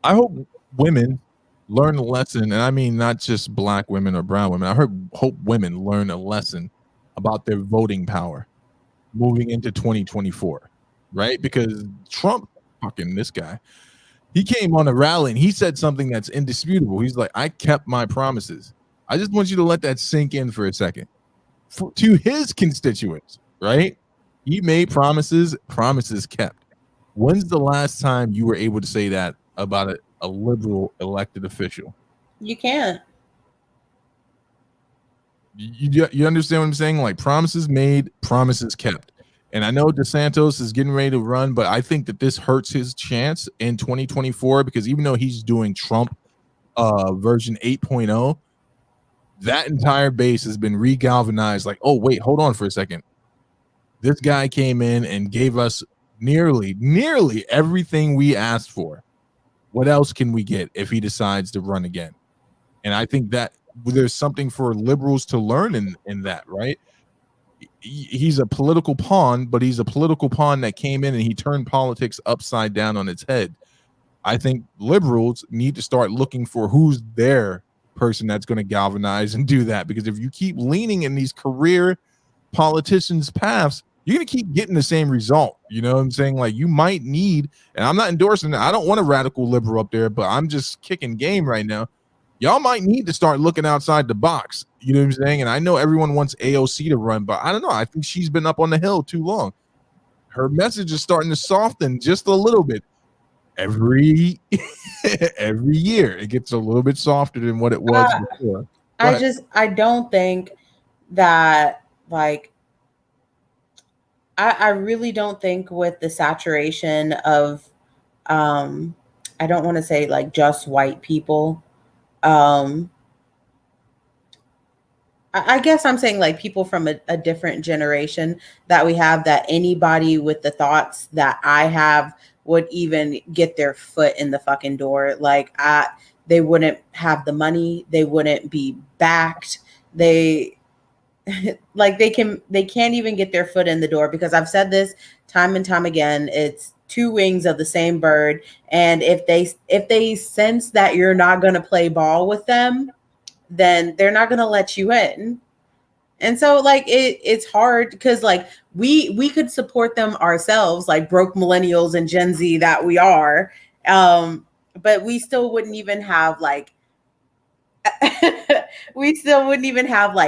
I hope women learn a lesson, and I mean not just black women or brown women. Hope women learn a lesson about their voting power moving into 2024, right? Because Trump, fucking this guy, he came on a rally and he said something that's indisputable. He's like, I kept my promises. I just want you to let that sink in for a second. To his constituents, right? He made promises kept. When's the last time you were able to say that about a liberal elected official? You can't. You understand what I'm saying? Like promises made, promises kept. And I know DeSantis is getting ready to run, but I think that this hurts his chance in 2024 because even though he's doing Trump version 8.0, that entire base has been regalvanized. Like, oh, wait, hold on for a second. This guy came in and gave us nearly everything we asked for. What else can we get if he decides to run again? And I think that there's something for liberals to learn in that, right? He's a political pawn, but he's a political pawn that came in and he turned politics upside down on its head. I think liberals need to start looking for who's their person that's going to galvanize and do that, because if you keep leaning in these career politicians' paths, you're going to keep getting the same result. You know what I'm saying? Like you might need, and I'm not endorsing it, I don't want a radical liberal up there, but I'm just kicking game right now. Y'all might need to start looking outside the box. You know what I'm saying? And I know everyone wants AOC to run, but I don't know. I think she's been up on the hill too long. Her message is starting to soften just a little bit. Every year it gets a little bit softer than what it was before. I don't think that like I really don't think with the saturation of I don't want to say like just white people. I guess I'm saying like people from a different generation that we have, that anybody with the thoughts that I have would even get their foot in the fucking door. Like they wouldn't have the money. They wouldn't be backed. They like they can't even get their foot in the door, because I've said this time and time again. It's two wings of the same bird. And if they sense that you're not going to play ball with them, then they're not going to let you in. And so like it's hard because like we could support them ourselves, like broke millennials and Gen Z that we are, but we still wouldn't even have like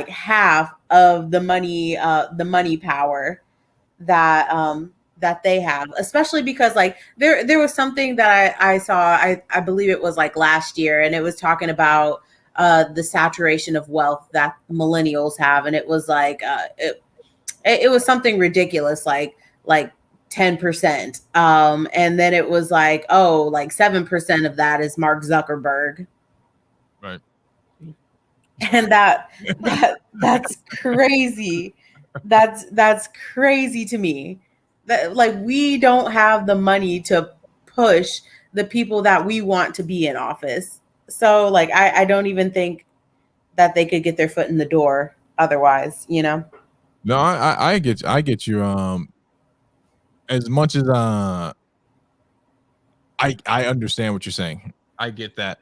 half of the money power that they have, especially because like there was something that I saw, I believe it was like last year, and it was talking about the saturation of wealth that millennials have, and it was like it was something ridiculous, like 10%, and then it was like, oh, like 7% of that is Mark Zuckerberg, Right. and that's crazy. That's crazy to me. That, like, we don't have the money to push the people that we want to be in office. So like I don't even think that they could get their foot in the door otherwise, you know. No, I get you. As much as I understand what you're saying. I get that.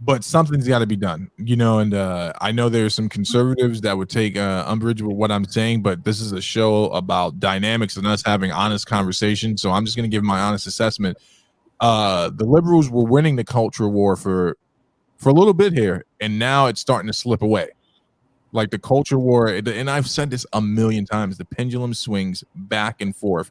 But something's got to be done, you know, and I know there's some conservatives that would take umbrage with what I'm saying, but this is a show about dynamics and us having honest conversation. So I'm just going to give my honest assessment. The liberals were winning the culture war for a little bit here, and now it's starting to slip away. Like the culture war, and I've said this a million times, the pendulum swings back and forth.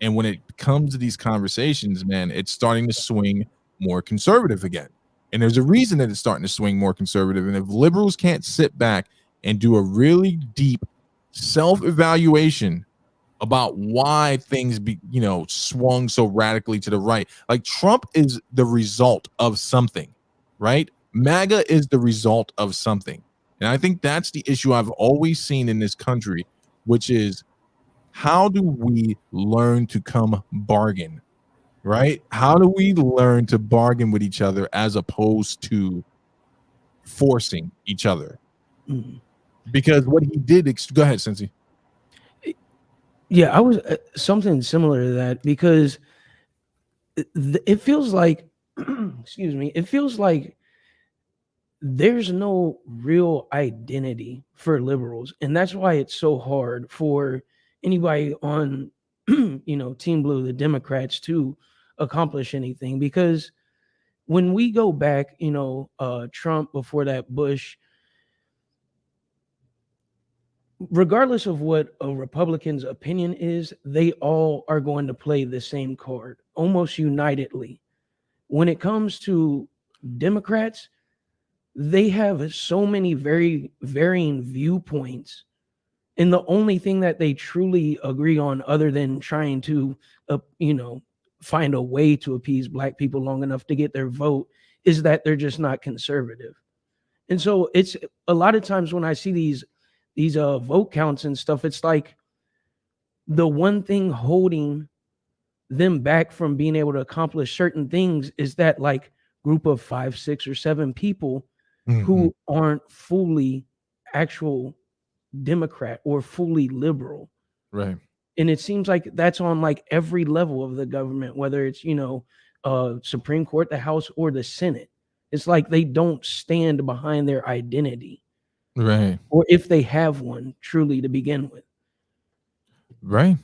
And when it comes to these conversations, man, it's starting to swing more conservative again. And there's a reason that it's starting to swing more conservative. And if liberals can't sit back and do a really deep self-evaluation about why things swung so radically to the right, like Trump is the result of something, right? MAGA is the result of something. And I think that's the issue I've always seen in this country, which is, how do we learn to come bargain? Right? How do we learn to bargain with each other as opposed to forcing each other? Because what he did, go ahead, Cincy. Yeah, I was something similar to that, because it feels like, excuse me, it feels like there's no real identity for liberals. And that's why it's so hard for anybody on, Team Blue, the Democrats, to accomplish anything. Because when we go back, Trump, before that Bush, regardless of what a Republican's opinion is, they all are going to play the same card almost unitedly. When it comes to Democrats, they have so many very varying viewpoints, and the only thing that they truly agree on, other than trying to find a way to appease Black people long enough to get their vote, is that they're just not conservative. And so it's a lot of times when I see these vote counts and stuff, it's like the one thing holding them back from being able to accomplish certain things is that like group of 5, 6, or 7 people who aren't fully actual Democrat or fully liberal. Right. And it seems like that's on like every level of the government, whether it's, Supreme Court, the House, or the Senate. It's like they don't stand behind their identity. Right. Or if they have one truly to begin with. Right.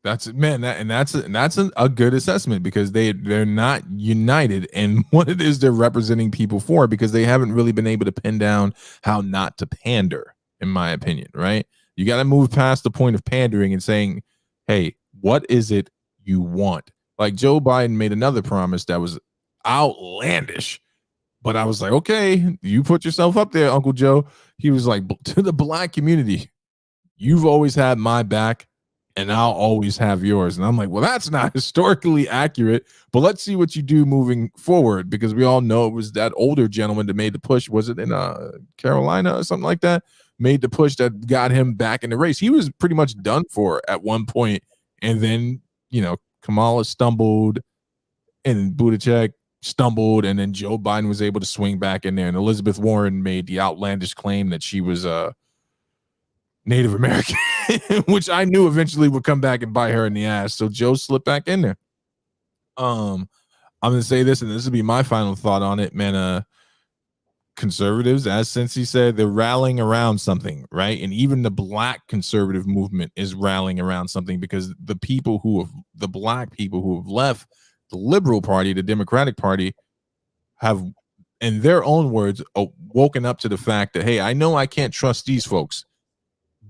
That's it, man. That's a good assessment, because they're not united in what it is they're representing people for, because they haven't really been able to pin down how not to pander, in my opinion. Right. You got to move past the point of pandering and saying, hey, what is it you want? Like Joe Biden made another promise that was outlandish, but I was like, okay, you put yourself up there, Uncle Joe. He was like, to the Black community, you've always had my back and I'll always have yours. And I'm like, well, that's not historically accurate, but let's see what you do moving forward, because we all know it was that older gentleman that made the push. Was it in Carolina or something like that? Made the push that got him back in the race. He was pretty much done for at one point, and then Kamala stumbled, and Buttigieg stumbled, and then Joe Biden was able to swing back in there, and Elizabeth Warren made the outlandish claim that she was Native American, which I knew eventually would come back and bite her in the ass. So Joe slipped back in there. I'm gonna say this, and this will be my final thought on it, man. Conservatives, as Cincy said, they're rallying around something, right? And even the Black conservative movement is rallying around something, because the Black people who have left the Liberal Party, the Democratic Party, have, in their own words, woken up to the fact that, hey, I know I can't trust these folks,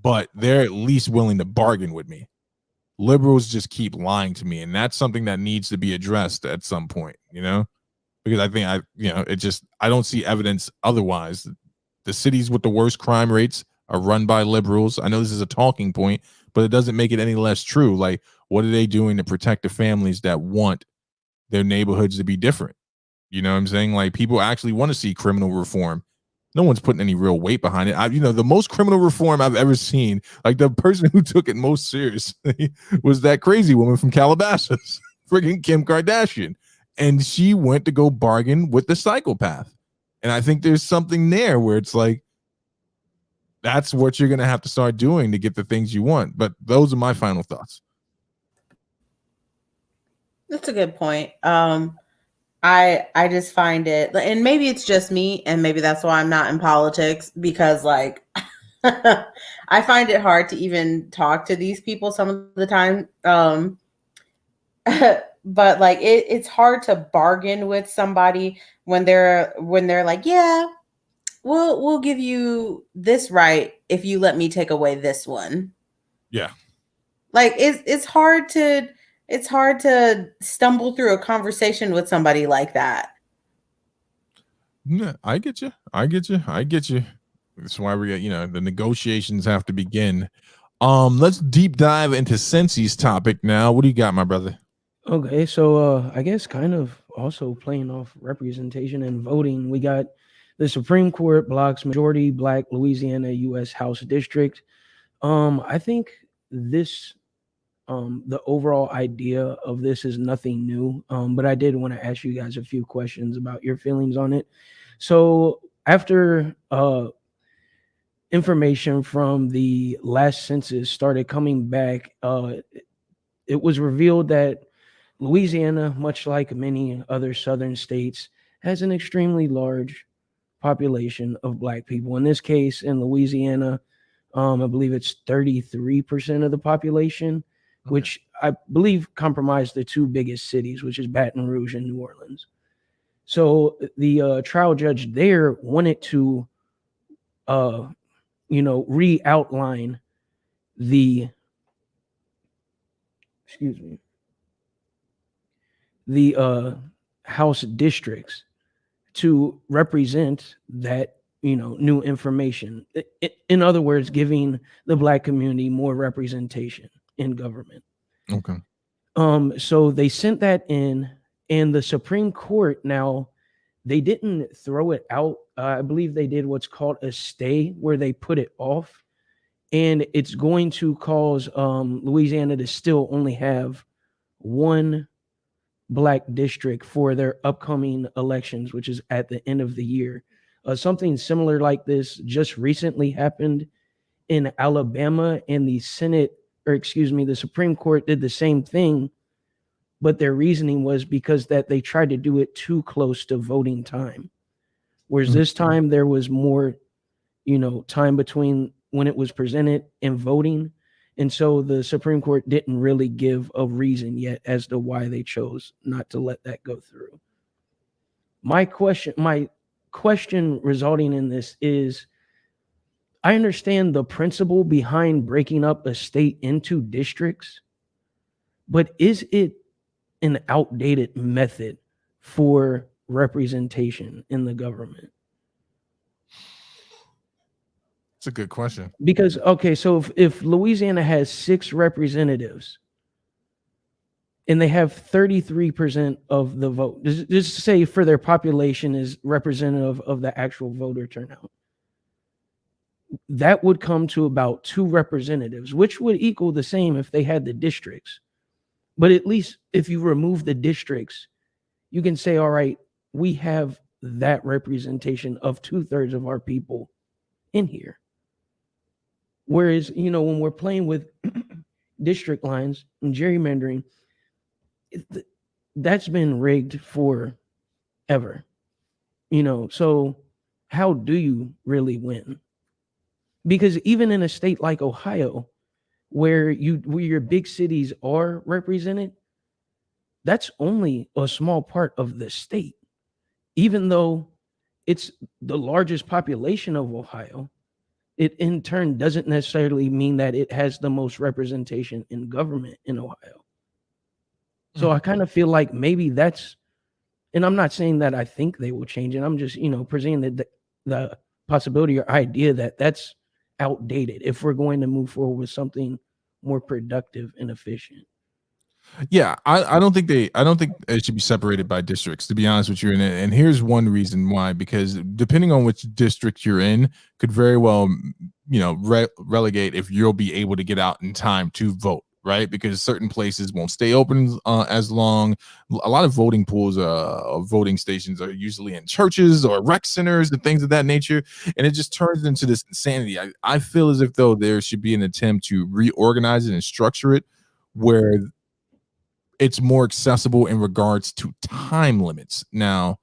but they're at least willing to bargain with me. Liberals just keep lying to me, and that's something that needs to be addressed at some point, because I think I don't see evidence otherwise the cities with the worst crime rates are run by liberals. I know this is a talking point, but it doesn't make it any less true. Like, what are they doing to protect the families that want their neighborhoods to be different? You know what I'm saying? Like, people actually want to see criminal reform. No one's putting any real weight behind it. The most criminal reform I've ever seen, like the person who took it most seriously was that crazy woman from Calabasas, freaking Kim Kardashian. And she went to go bargain with the psychopath. And I think there's something there where it's like, that's what you're going to have to start doing to get the things you want. But those are my final thoughts. That's a good point. I just find it, and maybe it's just me, and maybe that's why I'm not in politics, because like I find it hard to even talk to these people some of the time. But like it's hard to bargain with somebody when they're like, yeah, we'll give you this right if you let me take away this one. Yeah. Like it's hard to stumble through a conversation with somebody like that. Yeah, I get you. That's why we got, the negotiations have to begin. Let's deep dive into Sensi's topic now. What do you got, my brother? Okay, so I guess kind of also playing off representation and voting, we got the Supreme Court blocks majority Black Louisiana U.S. House District. I think this, the overall idea of this is nothing new, but I did want to ask you guys a few questions about your feelings on it. So after information from the last census started coming back, it was revealed that Louisiana, much like many other southern states, has an extremely large population of Black people. In this case, in Louisiana, I believe it's 33% of the population, which I believe comprised the two biggest cities, which is Baton Rouge and New Orleans. So the trial judge there wanted to, re-outline the House districts to represent that, new information. In other words, giving the Black community more representation in government. Okay. So they sent that in, and the Supreme Court, now they didn't throw it out. I believe they did what's called a stay, where they put it off, and it's going to cause Louisiana to still only have one Black district for their upcoming elections, which is at the end of the year. Something similar like this just recently happened in Alabama, and the Supreme Court did the same thing, but their reasoning was because that they tried to do it too close to voting time. Whereas this time there was more, time between when it was presented and voting. And so the Supreme Court didn't really give a reason yet as to why they chose not to let that go through. My question resulting in this is, I understand the principle behind breaking up a state into districts, but is it an outdated method for representation in the government? It's a good question. Because, okay, so if Louisiana has 6 representatives and they have 33% of the vote, just say for their population is representative of the actual voter turnout, that would come to about 2 representatives, which would equal the same if they had the districts. But at least if you remove the districts, you can say, all right, we have that representation of 2/3 of our people in here. Whereas, when we're playing with district lines and gerrymandering, that's been rigged forever. So how do you really win? Because even in a state like Ohio, where your big cities are represented, that's only a small part of the state. Even though it's the largest population of Ohio, it in turn doesn't necessarily mean that it has the most representation in government in Ohio. So I kind of feel like maybe that's, and I'm not saying that I think they will change it. I'm just, presenting the possibility or idea that that's outdated if we're going to move forward with something more productive and efficient. Yeah, I don't think it should be separated by districts, to be honest with you. And here's one reason why, because depending on which district you're in, could very well, relegate if you'll be able to get out in time to vote, right? Because certain places won't stay open as long. A lot of voting pools, voting stations are usually in churches or rec centers and things of that nature, and it just turns into this insanity. I feel as if though there should be an attempt to reorganize it and structure it where it's more accessible in regards to time limits. Now,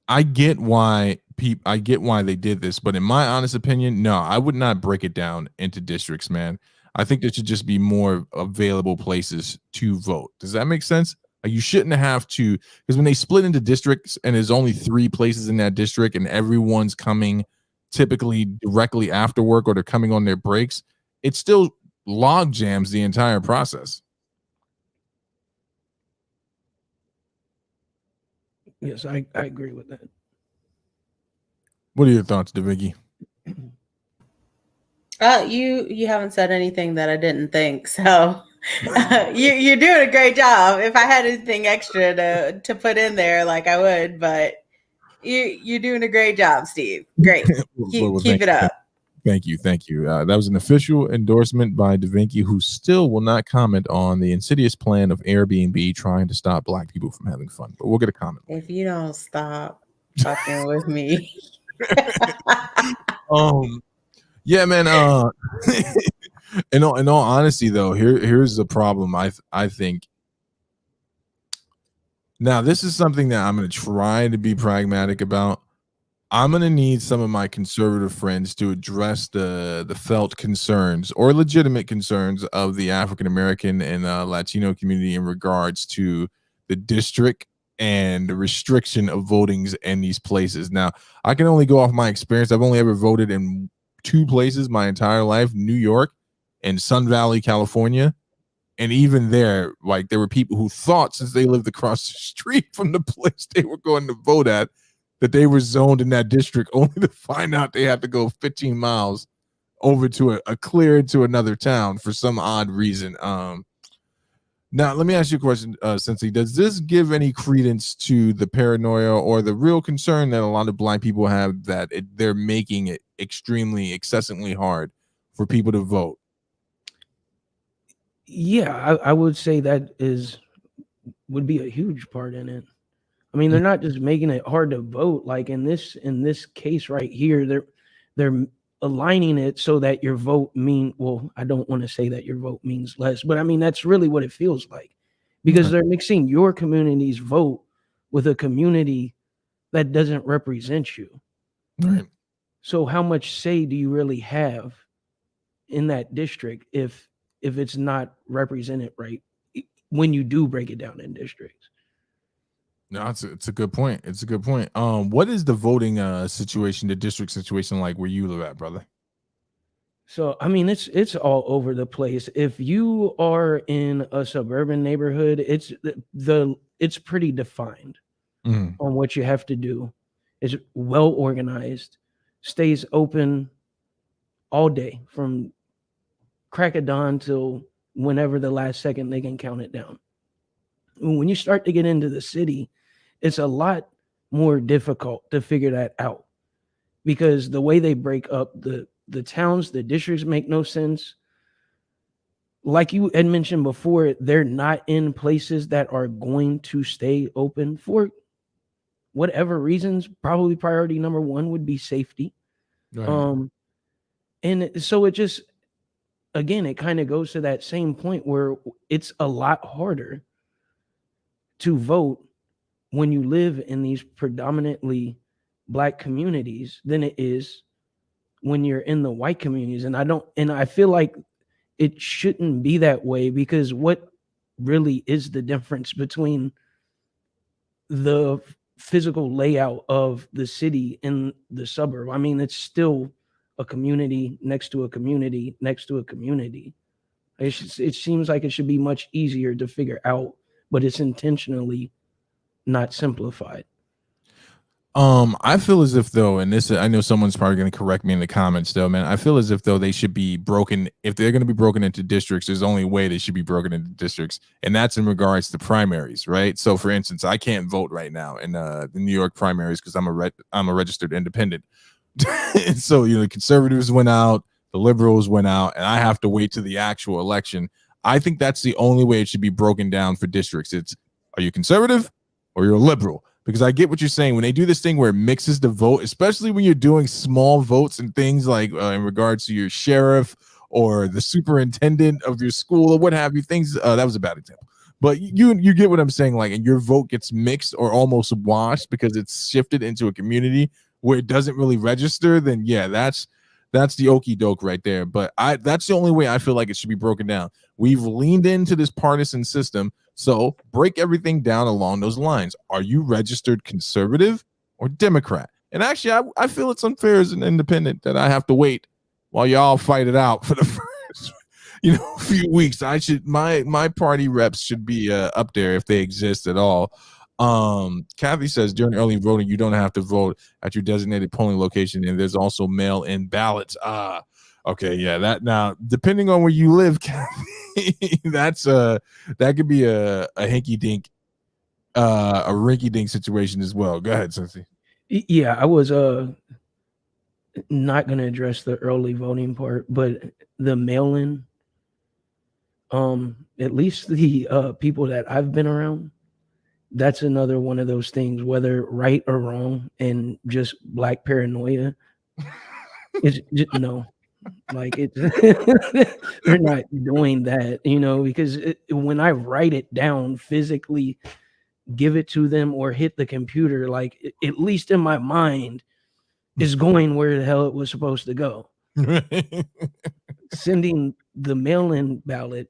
I get why they did this, but in my honest opinion, no, I would not break it down into districts, man. I think there should just be more available places to vote. Does that make sense? You shouldn't have to, because when they split into districts and there's only 3 places in that district and everyone's coming typically directly after work or they're coming on their breaks, it still log jams the entire process. Yes, I agree with that. What are your thoughts, DeVinky? You haven't said anything that I didn't think, so you're doing a great job. If I had anything extra to put in there, like I would, but you're doing a great job, Steve. Great, keep it up. Thank you. That was an official endorsement by DeVinky, who still will not comment on the insidious plan of Airbnb trying to stop Black people from having fun. But we'll get a comment. If you don't stop fucking with me. Yeah, man. In all honesty, though, here's the problem. I think. Now, this is something that I'm going to try to be pragmatic about. I'm going to need some of my conservative friends to address the felt concerns or legitimate concerns of the African American and Latino community in regards to the district and the restriction of votings in these places. Now, I can only go off my experience. I've only ever voted in 2 places my entire life, New York and Sun Valley, California. And even there, like, there were people who thought, since they lived across the street from the place they were going to vote at, that they were zoned in that district, only to find out they had to go 15 miles over to a clear to another town for some odd reason. Now, let me ask you a question, Sensei. Does this give any credence to the paranoia or the real concern that a lot of Black people have that they're making it extremely, excessively hard for people to vote? Yeah, I would say that would be a huge part in it. I mean, they're not just making it hard to vote. Like in this case right here, they're aligning it so that your vote I don't want to say that your vote means less, but I mean, that's really what it feels like, because they're mixing your community's vote with a community that doesn't represent you. Right. So how much say do you really have in that district if it's not represented right when you do break it down in districts? No, it's a good point. It's a good point. What is the voting situation, the district situation like where you live at, brother? So I mean, it's all over the place. If you are in a suburban neighborhood, it's pretty defined on what you have to do. It's well organized, stays open all day from crack of dawn till whenever the last second they can count it down. When you start to get into the city, it's a lot more difficult to figure that out, because the way they break up the towns, the districts make no sense. Like you had mentioned before, they're not in places that are going to stay open for whatever reasons. Probably priority number 1 would be safety. Right. And so it just, again, it kind of goes to that same point where it's a lot harder to vote when you live in these predominantly Black communities than it is when you're in the white communities. And I feel like it shouldn't be that way, because what really is the difference between the physical layout of the city and the suburb? I mean, it's still a community next to a community next to a community. It seems like it should be much easier to figure out, but it's intentionally not simplified. I feel as if though, and this I know someone's probably going to correct me in the comments though, man. I feel as if though they should be broken. If they're going to be broken into districts, there's only a way they should be broken into districts, and that's in regards to primaries, right? So, for instance, I can't vote right now in the New York primaries because I'm a registered independent. And so, the conservatives went out, the liberals went out, and I have to wait to the actual election. I think that's the only way it should be broken down for districts. It's, are you conservative or you're a liberal? Because I get what you're saying when they do this thing where it mixes the vote, especially when you're doing small votes and things like in regards to your sheriff or the superintendent of your school or what have you. Things that was a bad example, but you get what I'm saying. Like, and your vote gets mixed or almost washed because it's shifted into a community where it doesn't really register. Then yeah, that's the okie doke right there. But that's the only way I feel like it should be broken down. We've leaned into this partisan system. So break everything down along those lines. Are you registered conservative or Democrat? And actually, I feel it's unfair as an independent that I have to wait while y'all fight it out for the first, few weeks. I should my party reps should be up there if they exist at all. Kathy says during early voting, you don't have to vote at your designated polling location, and there's also mail-in ballots. Okay, yeah, that now depending on where you live, that's that could be a hinky dink, a rinky dink situation as well. Go ahead, Cincy. Yeah, I was not gonna address the early voting part, but the mail-in, at least the people that I've been around, that's another one of those things, whether right or wrong, and just black paranoia. It's just, no. Like they're not doing that, because when I write it down, physically give it to them or hit the computer, like at least in my mind is going where the hell it was supposed to go. Sending the mail-in ballot,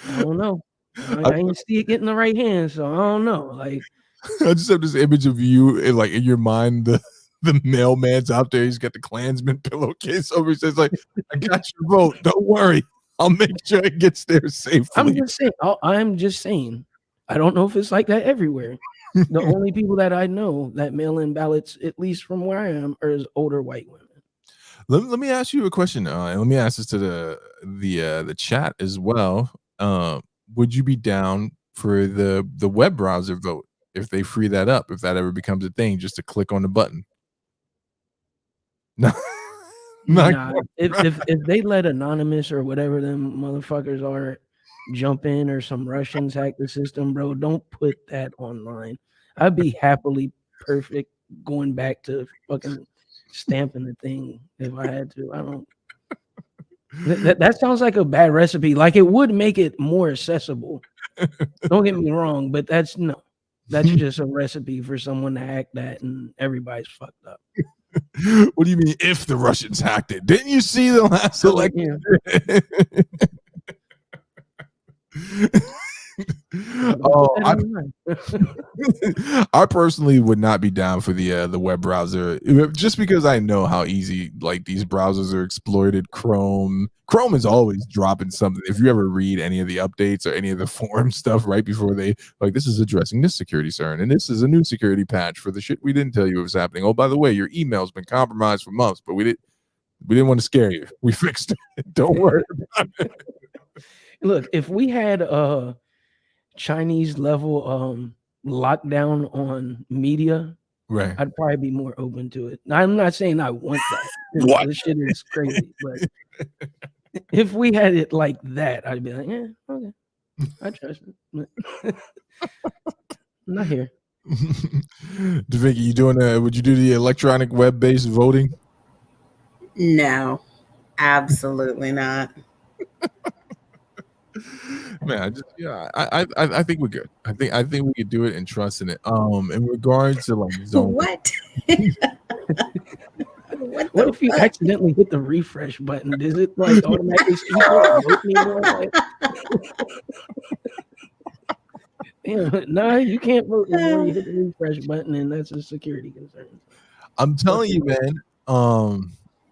I don't know. I ain't see it getting the right hand, so I don't know. Like, I just have this image of you in your mind, the mailman's out there. He's got the Klansman pillowcase over. He says, like, I got your vote. Don't worry. I'll make sure it gets there safely. I'm just saying. I don't know if it's like that everywhere. The only people that I know that mail in ballots, at least from where I am, are older white women. Let me ask you a question, and let me ask this to the chat as well. Would you be down for the web browser vote if they free that up, if that ever becomes a thing, just to click on the button? No. Nah, if they let Anonymous or whatever them motherfuckers are jump in, or some Russians hack the system, bro, don't put that online. I'd be happily perfect going back to fucking stamping the thing if I had to. I don't. That sounds like a bad recipe. Like, it would make it more accessible. Don't get me wrong, but that's just a recipe for someone to hack that, and everybody's fucked up. What do you mean if the Russians hacked it? Didn't you see the last election? I personally would not be down for the web browser, just because I know how easy like these browsers are exploited. Chrome is always dropping something. If you ever read any of the updates or any of the forum stuff right before they like, this is addressing this security concern and this is a new security patch for the shit we didn't tell you was happening. Oh, by the way, your email's been compromised for months, but we didn't want to scare you. We fixed it. Don't worry about it. Look, if we had a Chinese level lockdown on media, right, I'd probably be more open to it. I'm not saying I want that. What? This shit is crazy, but if we had it like that, I'd be like, yeah, okay, I trust it. I'm not here. DeVinky, you doing would you do the electronic web-based voting? No, absolutely not. Man, I think we're good. I think we could do it and trust in it. In regards to like zone, What? What if you accidentally hit the refresh button? Does it like automatically no, you can't vote before you hit the refresh button, and that's a security concern. I'm telling you, man.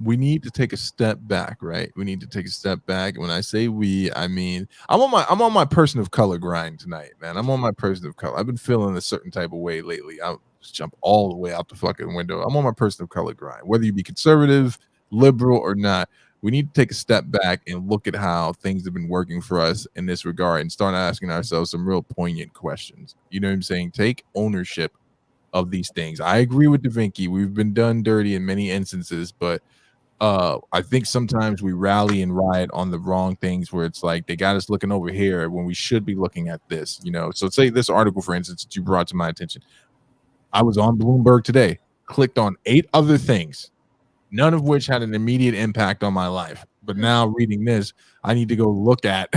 We need to take a step back, right? We need to take a step back. When I say we, I mean I'm on my person of color grind tonight, man. I'm on my person of color. I've been feeling a certain type of way lately. just jump all the way out the fucking window. I'm on my person of color grind. Whether you be conservative, liberal, or not, we need to take a step back and look at how things have been working for us in this regard and start asking ourselves some real poignant questions. You know what I'm saying? Take ownership of these things. I agree with DaVinci. We've been done dirty in many instances, but I think sometimes we rally and riot on the wrong things where it's like they got us looking over here when we should be looking at this, you know. So say this article, for instance, that you brought to my attention. I was on Bloomberg today, clicked on 8 other things, none of which had an immediate impact on my life. But now reading this, I need to go look at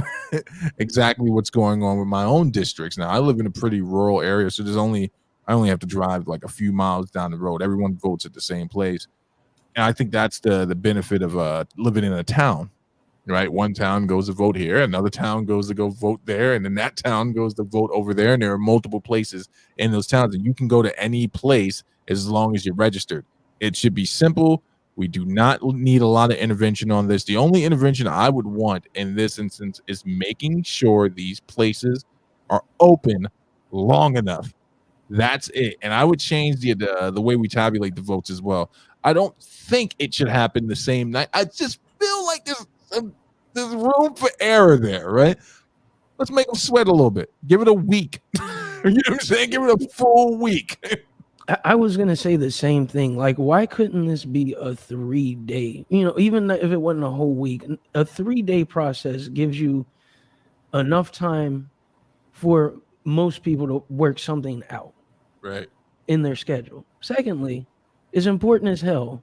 exactly what's going on with my own districts. Now I live in a pretty rural area, so I only have to drive like a few miles down the road. Everyone votes at the same place. And I think that's the benefit of living in a town, right? One town goes to vote here, another town goes to go vote there, and then that town goes to vote over there. And there are multiple places in those towns, and you can go to any place as long as you're registered. It should be simple. We do not need a lot of intervention on this. The only intervention I would want in this instance is making sure these places are open long enough. That's it. And I would change the way we tabulate the votes as well. I don't think it should happen the same night. I just feel like there's room for error there, right? Let's make them sweat a little bit. Give it a week. You know what I'm saying? Give it a full week. I was going to say the same thing. Like, why couldn't this be a 3-day? You know, even if it wasn't a whole week, a 3-day process gives you enough time for most people to work something out. Right. In their schedule. Secondly, it's important as hell.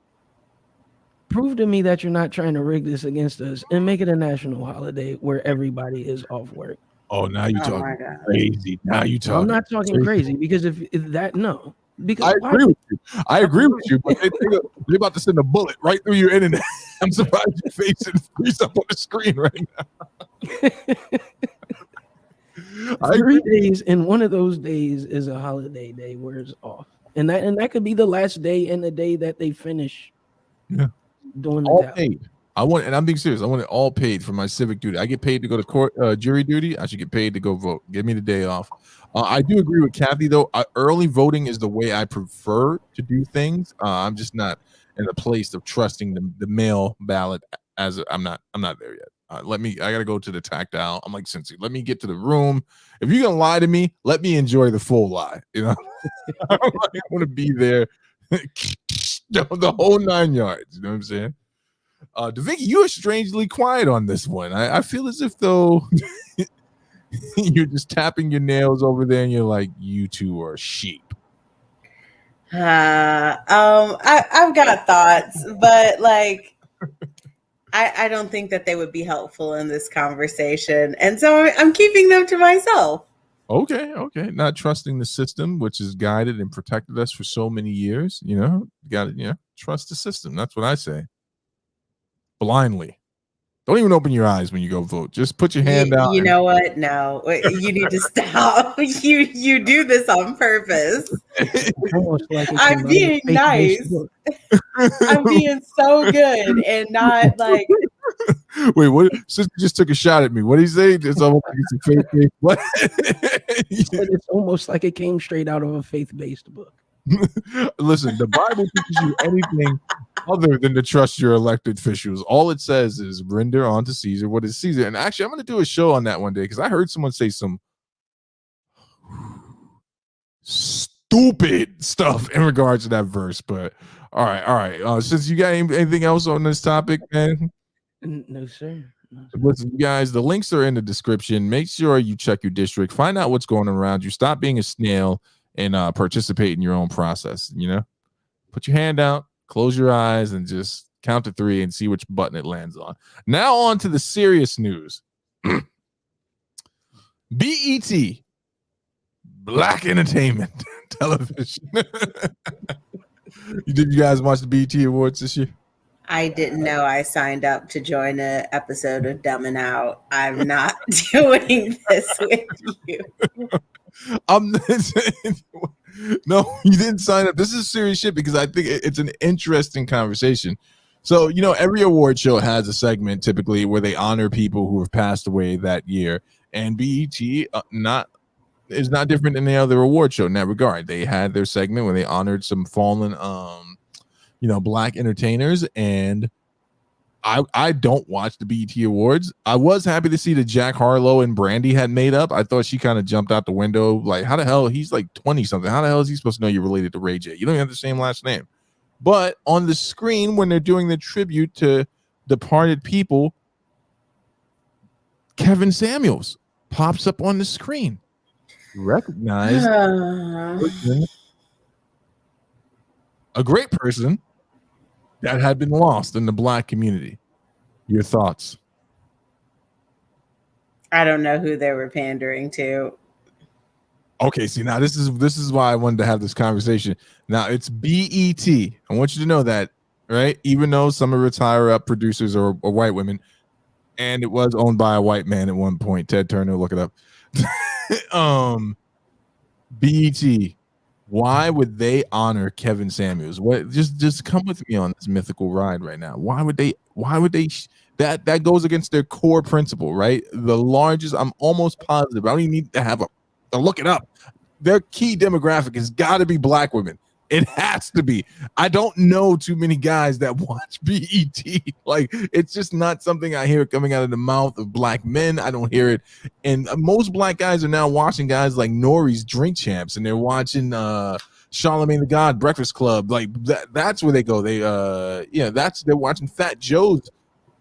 Prove to me that you're not trying to rig this against us and make it a national holiday where everybody is off work. Oh, now you talking crazy. Now you talking. I'm not talking crazy because if that, no. Because I agree with you. I agree with you, but they're about to send a bullet right through your internet. I'm surprised your face is freeze up on the screen right now. 3 days, and one of those days is a holiday day where it's off, and that could be the last day and the day that they finish doing the all paid. And I'm being serious. I want it all paid for my civic duty. I get paid to go to court, jury duty. I should get paid to go vote. Give me the day off. I do agree with Kathy though. Early voting is the way I prefer to do things. I'm just not in a place of trusting the mail ballot I'm not there yet. I gotta go to the tactile. I'm like Cincy. Let me get to the room. If you're gonna lie to me, let me enjoy the full lie. You know, I want to be there the whole 9 yards. You know what I'm saying? DaVinci, you are strangely quiet on this one. I feel as if though you're just tapping your nails over there, and you're like, you two are sheep. I've got thoughts, but like. I don't think that they would be helpful in this conversation. And so I'm keeping them to myself. Okay. Not trusting the system, which has guided and protected us for so many years. You know, trust the system. That's what I say. Blindly. Don't even open your eyes when you go vote. Just put your hand out. You know what? No, you need to stop. You do this on purpose. Like I'm being nice. I'm being so good and not like. Wait, what? Sister just took a shot at me. What did he say? It's almost like it's a faith-based. What? It's almost like it came straight out of a faith-based book. Listen, the Bible teaches you anything other than to trust your elected officials. All it says is render unto Caesar what is Caesar. And actually, I'm going to do a show on that one day because I heard someone say some stupid stuff in regards to that verse. But all right. Since you got anything else on this topic, man? No, sir. Listen, you guys, the links are in the description. Make sure you check your district, find out what's going on around you. Stop being a snail and participate in your own process. You know, put your hand out, close your eyes, and just count to 3 and see which button it lands on. Now on to the serious news. BET, Black Entertainment Television. Did you guys watch the BET Awards this year? I didn't know I signed up to join an episode of Dumb and Out. I'm not doing this with you. No, you didn't sign up. This is serious shit because I think it's an interesting conversation. So, you know, every award show has a segment typically where they honor people who have passed away that year. And BET, not is not different than any other award show in that regard. They had their segment where they honored some fallen, black entertainers, and I don't watch the BET Awards. I was happy to see that Jack Harlow and Brandy had made up. I thought she kind of jumped out the window. Like, how the hell? He's like 20 something. How the hell is he supposed to know you're related to Ray J? You don't even have the same last name. But on the screen, when they're doing the tribute to departed people, Kevin Samuels pops up on the screen. Recognized a great person that had been lost in the black community. Your thoughts? I don't know who they were pandering to. Okay, see, now this is why I wanted to have this conversation. Now it's BET. I want you to know that, right? Even though some of its higher up producers are white women, and it was owned by a white man at one point. Ted Turner, look it up. BET. Why would they honor Kevin Samuels? What? Just come with me on this mythical ride right now. Why would they? That goes against their core principle, right? The largest. I'm almost positive. I don't even need to have to look it up. Their key demographic has got to be black women. It has to be. I don't know too many guys that watch BET. Like, it's just not something I hear coming out of the mouth of black men. I don't hear it. And most black guys are now watching guys like Nori's Drink Champs, and they're watching Charlamagne the God Breakfast Club. Like, that's where they go. They're watching Fat Joe's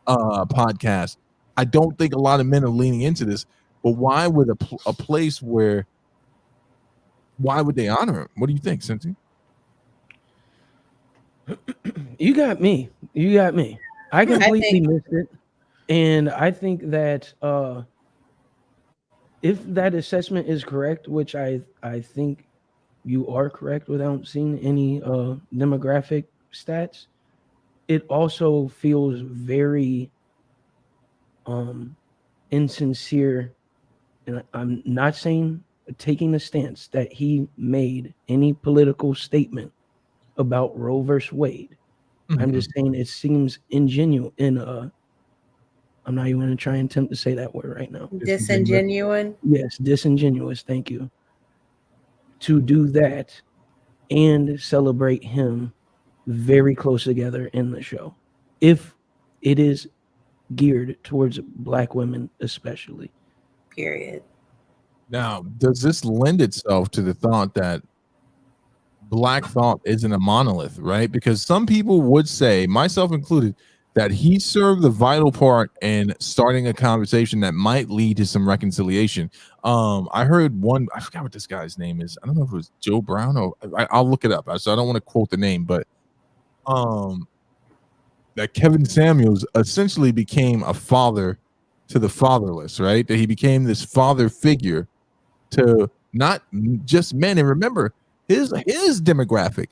podcast. I don't think a lot of men are leaning into this. But why would a place where? Why would they honor him? What do you think, Cynthia? You got me. I completely missed it. And I think that if that assessment is correct, which I think you are correct without seeing any demographic stats, it also feels very insincere. And I'm not saying taking the stance that he made any political statement about Roe versus Wade. Mm-hmm. I'm just saying it seems ingenuine I'm not even going to try and attempt to say that word right now. Disingenuine? Yes, disingenuous. Thank you. To do that and celebrate him very close together in the show. If it is geared towards black women especially. Period. Now, does this lend itself to the thought that black thought isn't a monolith, right? Because some people would say, myself included, that he served the vital part in starting a conversation that might lead to some reconciliation. I heard one, I forgot what this guy's name is. I don't know if it was Joe Brown or I'll look it up. So I don't want to quote the name, but that Kevin Samuels essentially became a father to the fatherless, right? That he became this father figure to not just men. And remember, his demographic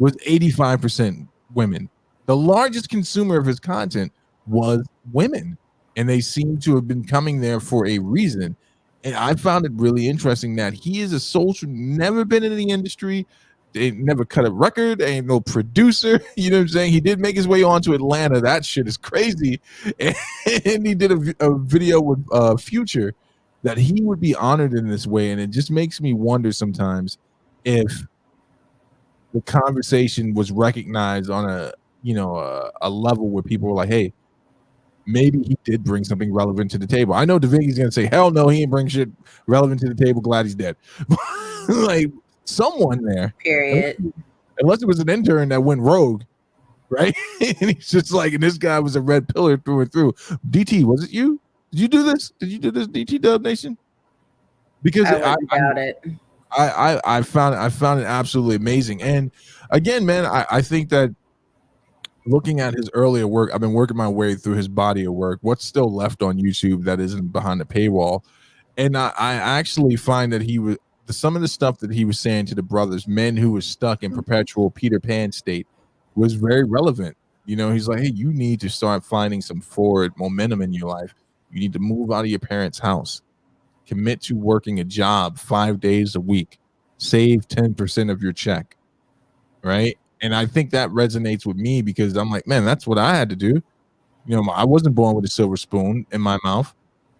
was 85% women. The largest consumer of his content was women, and they seem to have been coming there for a reason. And I found it really interesting that he is a social, never been in the industry, they never cut a record, ain't no producer. You know what I'm saying? He did make his way onto Atlanta. That shit is crazy. And he did a video with Future that he would be honored in this way. And it just makes me wonder sometimes if the conversation was recognized on a level where people were like, hey, maybe he did bring something relevant to the table. I know DaVinci's going to say, hell no, he ain't bring shit relevant to the table. Glad he's dead. Like, someone there. Period. Unless it was an intern that went rogue, right? And he's just like, and this guy was a red pillar through and through. DT, was it you? Did you do this? DT Dub Nation? Because I doubt it. I found it absolutely amazing. And again, man, I think that looking at his earlier work, I've been working my way through his body of work. What's still left on YouTube that isn't behind the paywall? And I actually find that some of the stuff that he was saying to the brothers, men who were stuck in perpetual Peter Pan state, was very relevant. You know, he's like, hey, you need to start finding some forward momentum in your life. You need to move out of your parents' house. Commit to working a job 5 days a week. Save 10% of your check. Right? And I think that resonates with me because I'm like, man, that's what I had to do. You know, I wasn't born with a silver spoon in my mouth.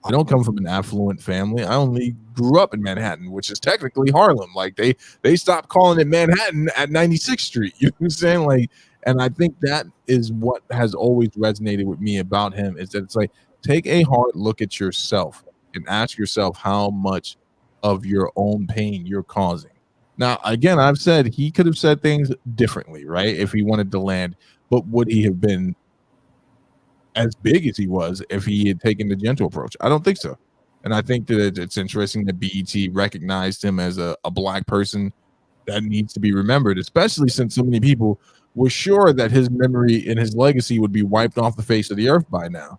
I don't come from an affluent family. I only grew up in Manhattan, which is technically Harlem. Like they stopped calling it Manhattan at 96th Street. You know what I'm saying? Like, and I think that is what has always resonated with me about him, is that it's like, take a hard look at yourself and ask yourself how much of your own pain you're causing. Now, again, I've said he could have said things differently, right? If he wanted to land, but would he have been as big as he was if he had taken the gentle approach? I don't think so. And I think that it's interesting that BET recognized him as a black person that needs to be remembered, especially since so many people were sure that his memory and his legacy would be wiped off the face of the earth by now.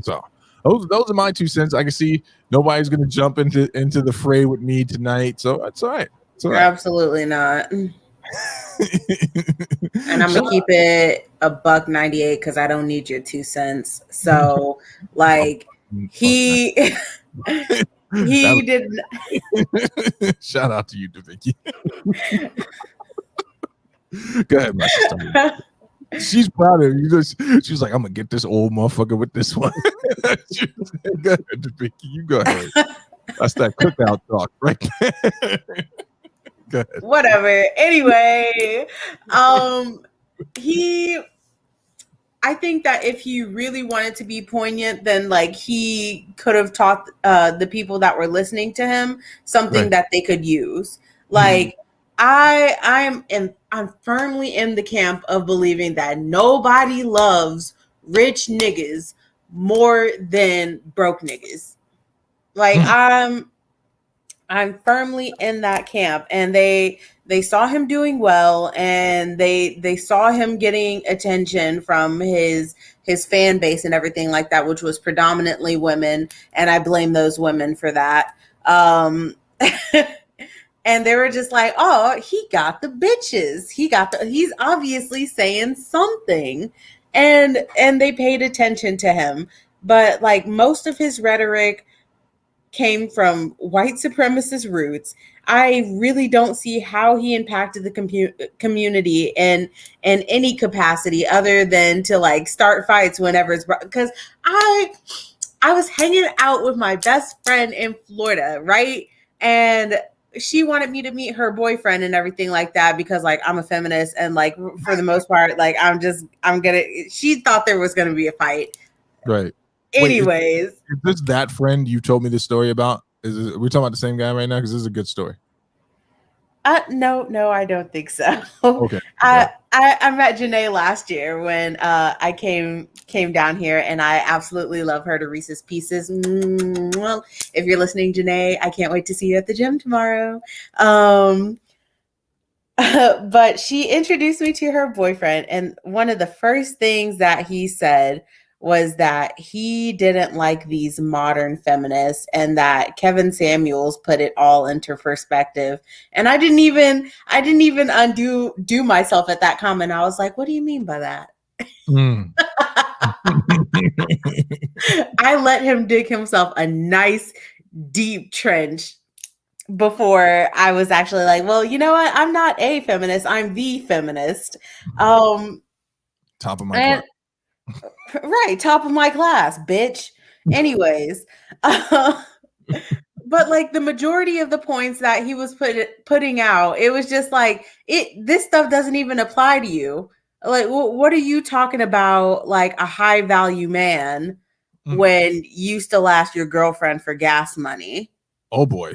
So those are my 2 cents. I can see nobody's going to jump into the fray with me tonight, so that's all right. Absolutely not. And I'm gonna keep it $1.98 because I don't need your 2 cents. So, like, he didn't. Shout out to you, DeVinci. Go ahead, my sister. She's proud of you. She's like, I'm gonna get this old motherfucker with this one. Go ahead, DeVinci. You go ahead. That's that cookout talk, right there. Go ahead. Whatever. Anyway, I think that if he really wanted to be poignant, then like he could have taught the people that were listening to him something that they could use. Like I'm firmly in the camp of believing that nobody loves rich niggas more than broke niggas. Like I'm firmly in that camp, and they saw him doing well, and they saw him getting attention from his fan base and everything like that, which was predominantly women, and I blame those women for that. And they were just like, oh, he got the bitches. He's obviously saying something. And they paid attention to him. But like most of his rhetoric came from white supremacist roots. I really don't see how he impacted the community in any capacity other than to like start fights whenever it's because I was hanging out with my best friend in Florida, right? And she wanted me to meet her boyfriend and everything like that because like I'm a feminist and like for the most part, like she thought there was gonna be a fight. Right. Anyways. Wait, is this that friend you told me this story about? We're talking about the same guy right now? Because this is a good story. No, I don't think so. Okay. I met Janae last year when I came down here, and I absolutely love her to Reese's Pieces. Well, if you're listening, Janae, I can't wait to see you at the gym tomorrow. But she introduced me to her boyfriend, and one of the first things that he said was that he didn't like these modern feminists and that Kevin Samuels put it all into perspective. And I didn't even undo myself at that comment. I was like, what do you mean by that? I let him dig himself a nice deep trench before I was actually like, well, you know what? I'm not a feminist. I'm the feminist. Top of my class. Right, top of my class, bitch. Anyways, but like the majority of the points that he was putting out, it was just like this stuff doesn't even apply to you. Like, what are you talking about? Like a high value man when you still ask your girlfriend for gas money? Oh boy.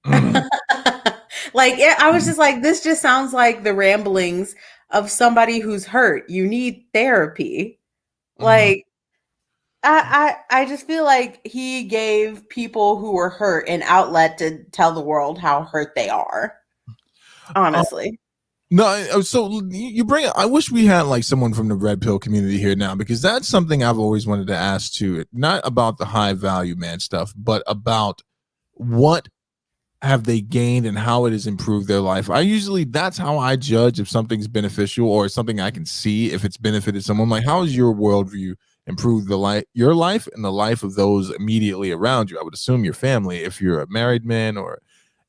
Like I was just like, this just sounds like the ramblings of somebody who's hurt. You need therapy. Like, I just feel like he gave people who were hurt an outlet to tell the world how hurt they are. Honestly. No, so you bring it. I wish we had like someone from the Red Pill community here now, because that's something I've always wanted to ask too. Not about the high value man stuff, but about what have they gained and how it has improved their life. That's how I judge if something's beneficial or something I can see if it's benefited someone. Like, how has your worldview improved your life and the life of those immediately around you? I would assume your family, if you're a married man or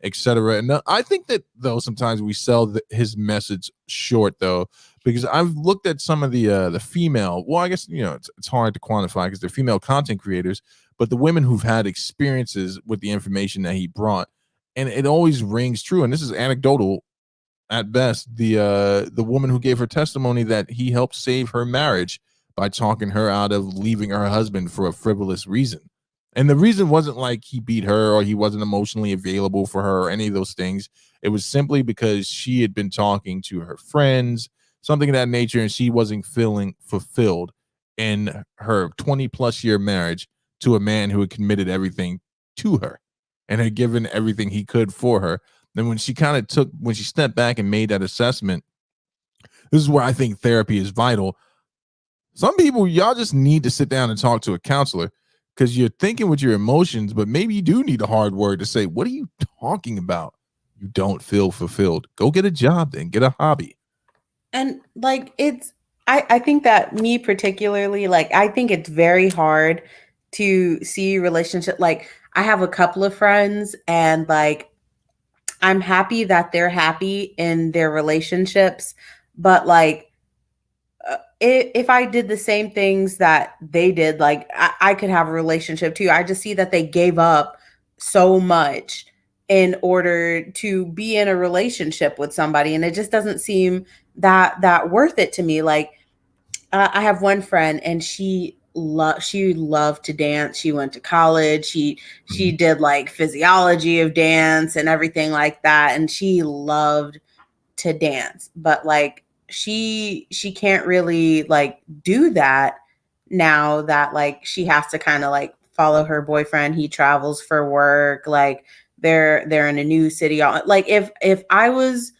etc. And I think that though sometimes we sell his message short though, because I've looked at some of the female. Well, I guess it's hard to quantify because they're female content creators, but the women who've had experiences with the information that he brought, and it always rings true. And this is anecdotal at best. The woman who gave her testimony that he helped save her marriage by talking her out of leaving her husband for a frivolous reason. And the reason wasn't like he beat her or he wasn't emotionally available for her or any of those things. It was simply because she had been talking to her friends, something of that nature, and she wasn't feeling fulfilled in her 20-plus-year marriage to a man who had committed everything to her and had given everything he could for her. Then when she stepped back and made that assessment, this is where I think therapy is vital. Some people, y'all just need to sit down and talk to a counselor because you're thinking with your emotions, but maybe you do need a hard word to say, what are you talking about? You don't feel fulfilled. Go get a job then, get a hobby. And like, I think that me particularly, like, I think it's very hard to see relationship. Like, I have a couple of friends and like, I'm happy that they're happy in their relationships, but like, if I did the same things that they did, like I could have a relationship too. I just see that they gave up so much in order to be in a relationship with somebody, and it just doesn't seem that worth it to me. Like I have one friend, and she loved to dance. She went to college. She did like physiology of dance and everything like that, and she loved to dance, but like she can't really like do that now that like she has to kind of like follow her boyfriend. He travels for work, like they're in a new city. Like if I was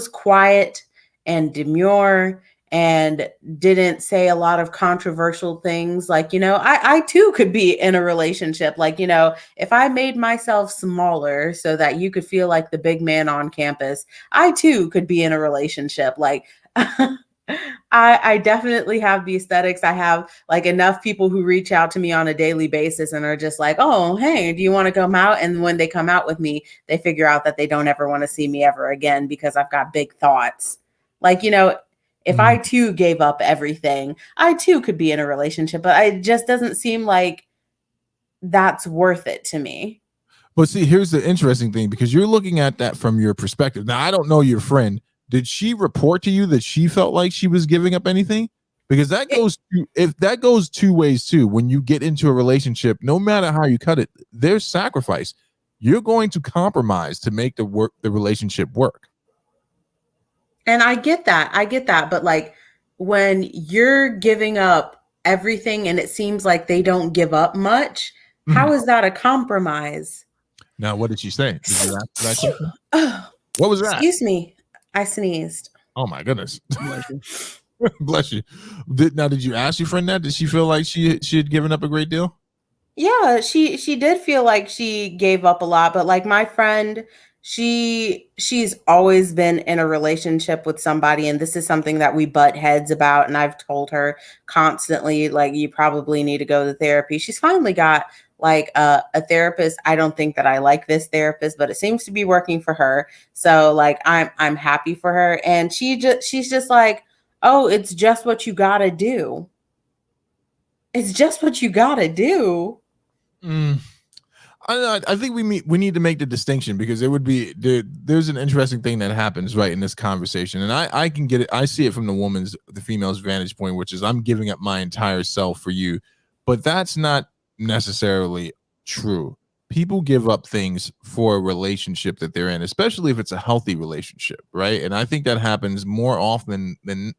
quiet and demure and didn't say a lot of controversial things, like, I too could be in a relationship. Like, if I made myself smaller so that you could feel like the big man on campus, I too could be in a relationship. Like, I definitely have the aesthetics. I have like enough people who reach out to me on a daily basis and are just like, oh, hey, do you want to come out? And when they come out with me, they figure out that they don't ever want to see me ever again because I've got big thoughts. Like, if I too gave up everything, I too could be in a relationship, but it just doesn't seem like that's worth it to me. But see, here's the interesting thing, because you're looking at that from your perspective. Now, I don't know your friend. Did she report to you that she felt like she was giving up anything? Because if that goes two ways too. When you get into a relationship, no matter how you cut it, there's sacrifice. You're going to compromise to make the relationship work. And I get that. But like when you're giving up everything and it seems like they don't give up much, how is that a compromise? Now, what did she say? Did you ask that? What was that? Excuse me. I sneezed. Oh my goodness. Bless you. Did you ask your friend that? Did she feel like she had given up a great deal? Yeah, she did feel like she gave up a lot, but like my friend, she's always been in a relationship with somebody, and this is something that we butt heads about, and I've told her constantly, like, you probably need to go to therapy. She's finally got like a therapist. I don't think that I like this therapist, but it seems to be working for her. So like I'm happy for her, and she's just like, oh, it's just what you gotta do. It's just what you gotta do. I think we need to make the distinction, because it would be there's an interesting thing that happens right in this conversation, and I can get it. I see it from the female's vantage point, which is I'm giving up my entire self for you, but that's not necessarily true. People give up things for a relationship that they're in, especially if it's a healthy relationship, right? And I think that happens more often than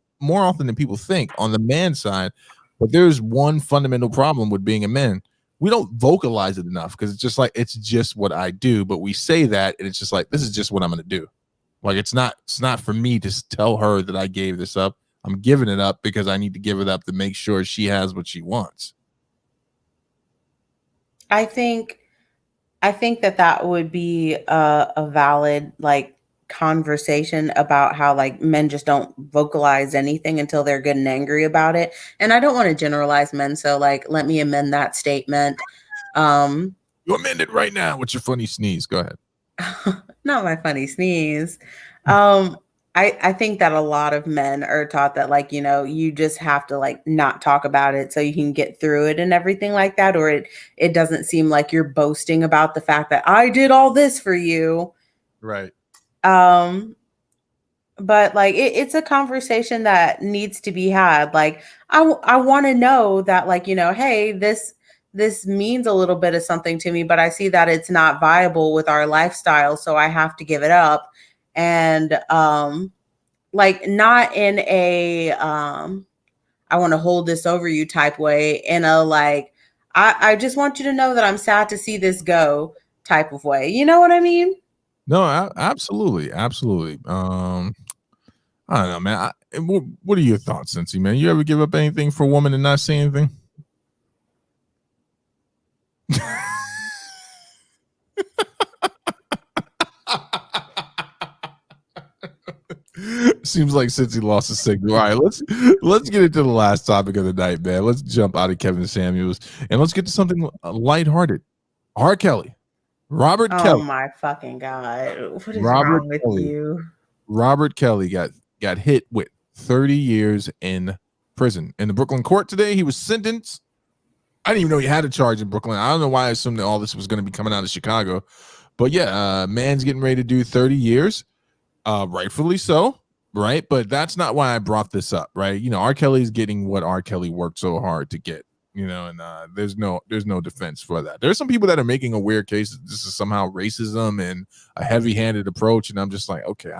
people think on the man side. But there's one fundamental problem with being a man. We don't vocalize it enough, because it's just what I do. But we say that, and it's just like, this is just what I'm going to do. Like, it's not for me to tell her that I gave this up. I'm giving it up because I need to give it up to make sure she has what she wants. I think that would be a valid like conversation about how like men just don't vocalize anything until they're good and angry about it. And I don't want to generalize men, so like let me amend that statement. You amend it right now with your funny sneeze. Go ahead. Not my funny sneeze. I think that a lot of men are taught that, like, you just have to like not talk about it so you can get through it and everything like that, or it doesn't seem like you're boasting about the fact that I did all this for you. Right. Um, but like it's a conversation that needs to be had. Like I want to know that, like, hey, this means a little bit of something to me, but I see that it's not viable with our lifestyle, so I have to give it up. And like not in a I want to hold this over you type way, in a like I just want you to know that I'm sad to see this go type of way. You know what I mean? No, absolutely, absolutely. I don't know, man. What are your thoughts, Cincy, man? You ever give up anything for a woman and not say anything? Seems like Cincy lost a signal. All right, let's get into the last topic of the night, man. Let's jump out of Kevin Samuels and let's get to something lighthearted. R. Kelly, Robert Oh Kelly. my fucking God. What is Robert wrong with Kelly. you? Robert Kelly got hit with 30 years in prison. In the Brooklyn court today, he was sentenced. I didn't even know he had a charge in Brooklyn. I don't know why I assumed that all this was going to be coming out of Chicago. But yeah, man's getting ready to do 30 years. Rightfully so, right? But that's not why I brought this up, right? R. Kelly's getting what R. Kelly worked so hard to get, and there's no defense for that. There's some people that are making a weird case that this is somehow racism and a heavy-handed approach, and I'm just like, okay,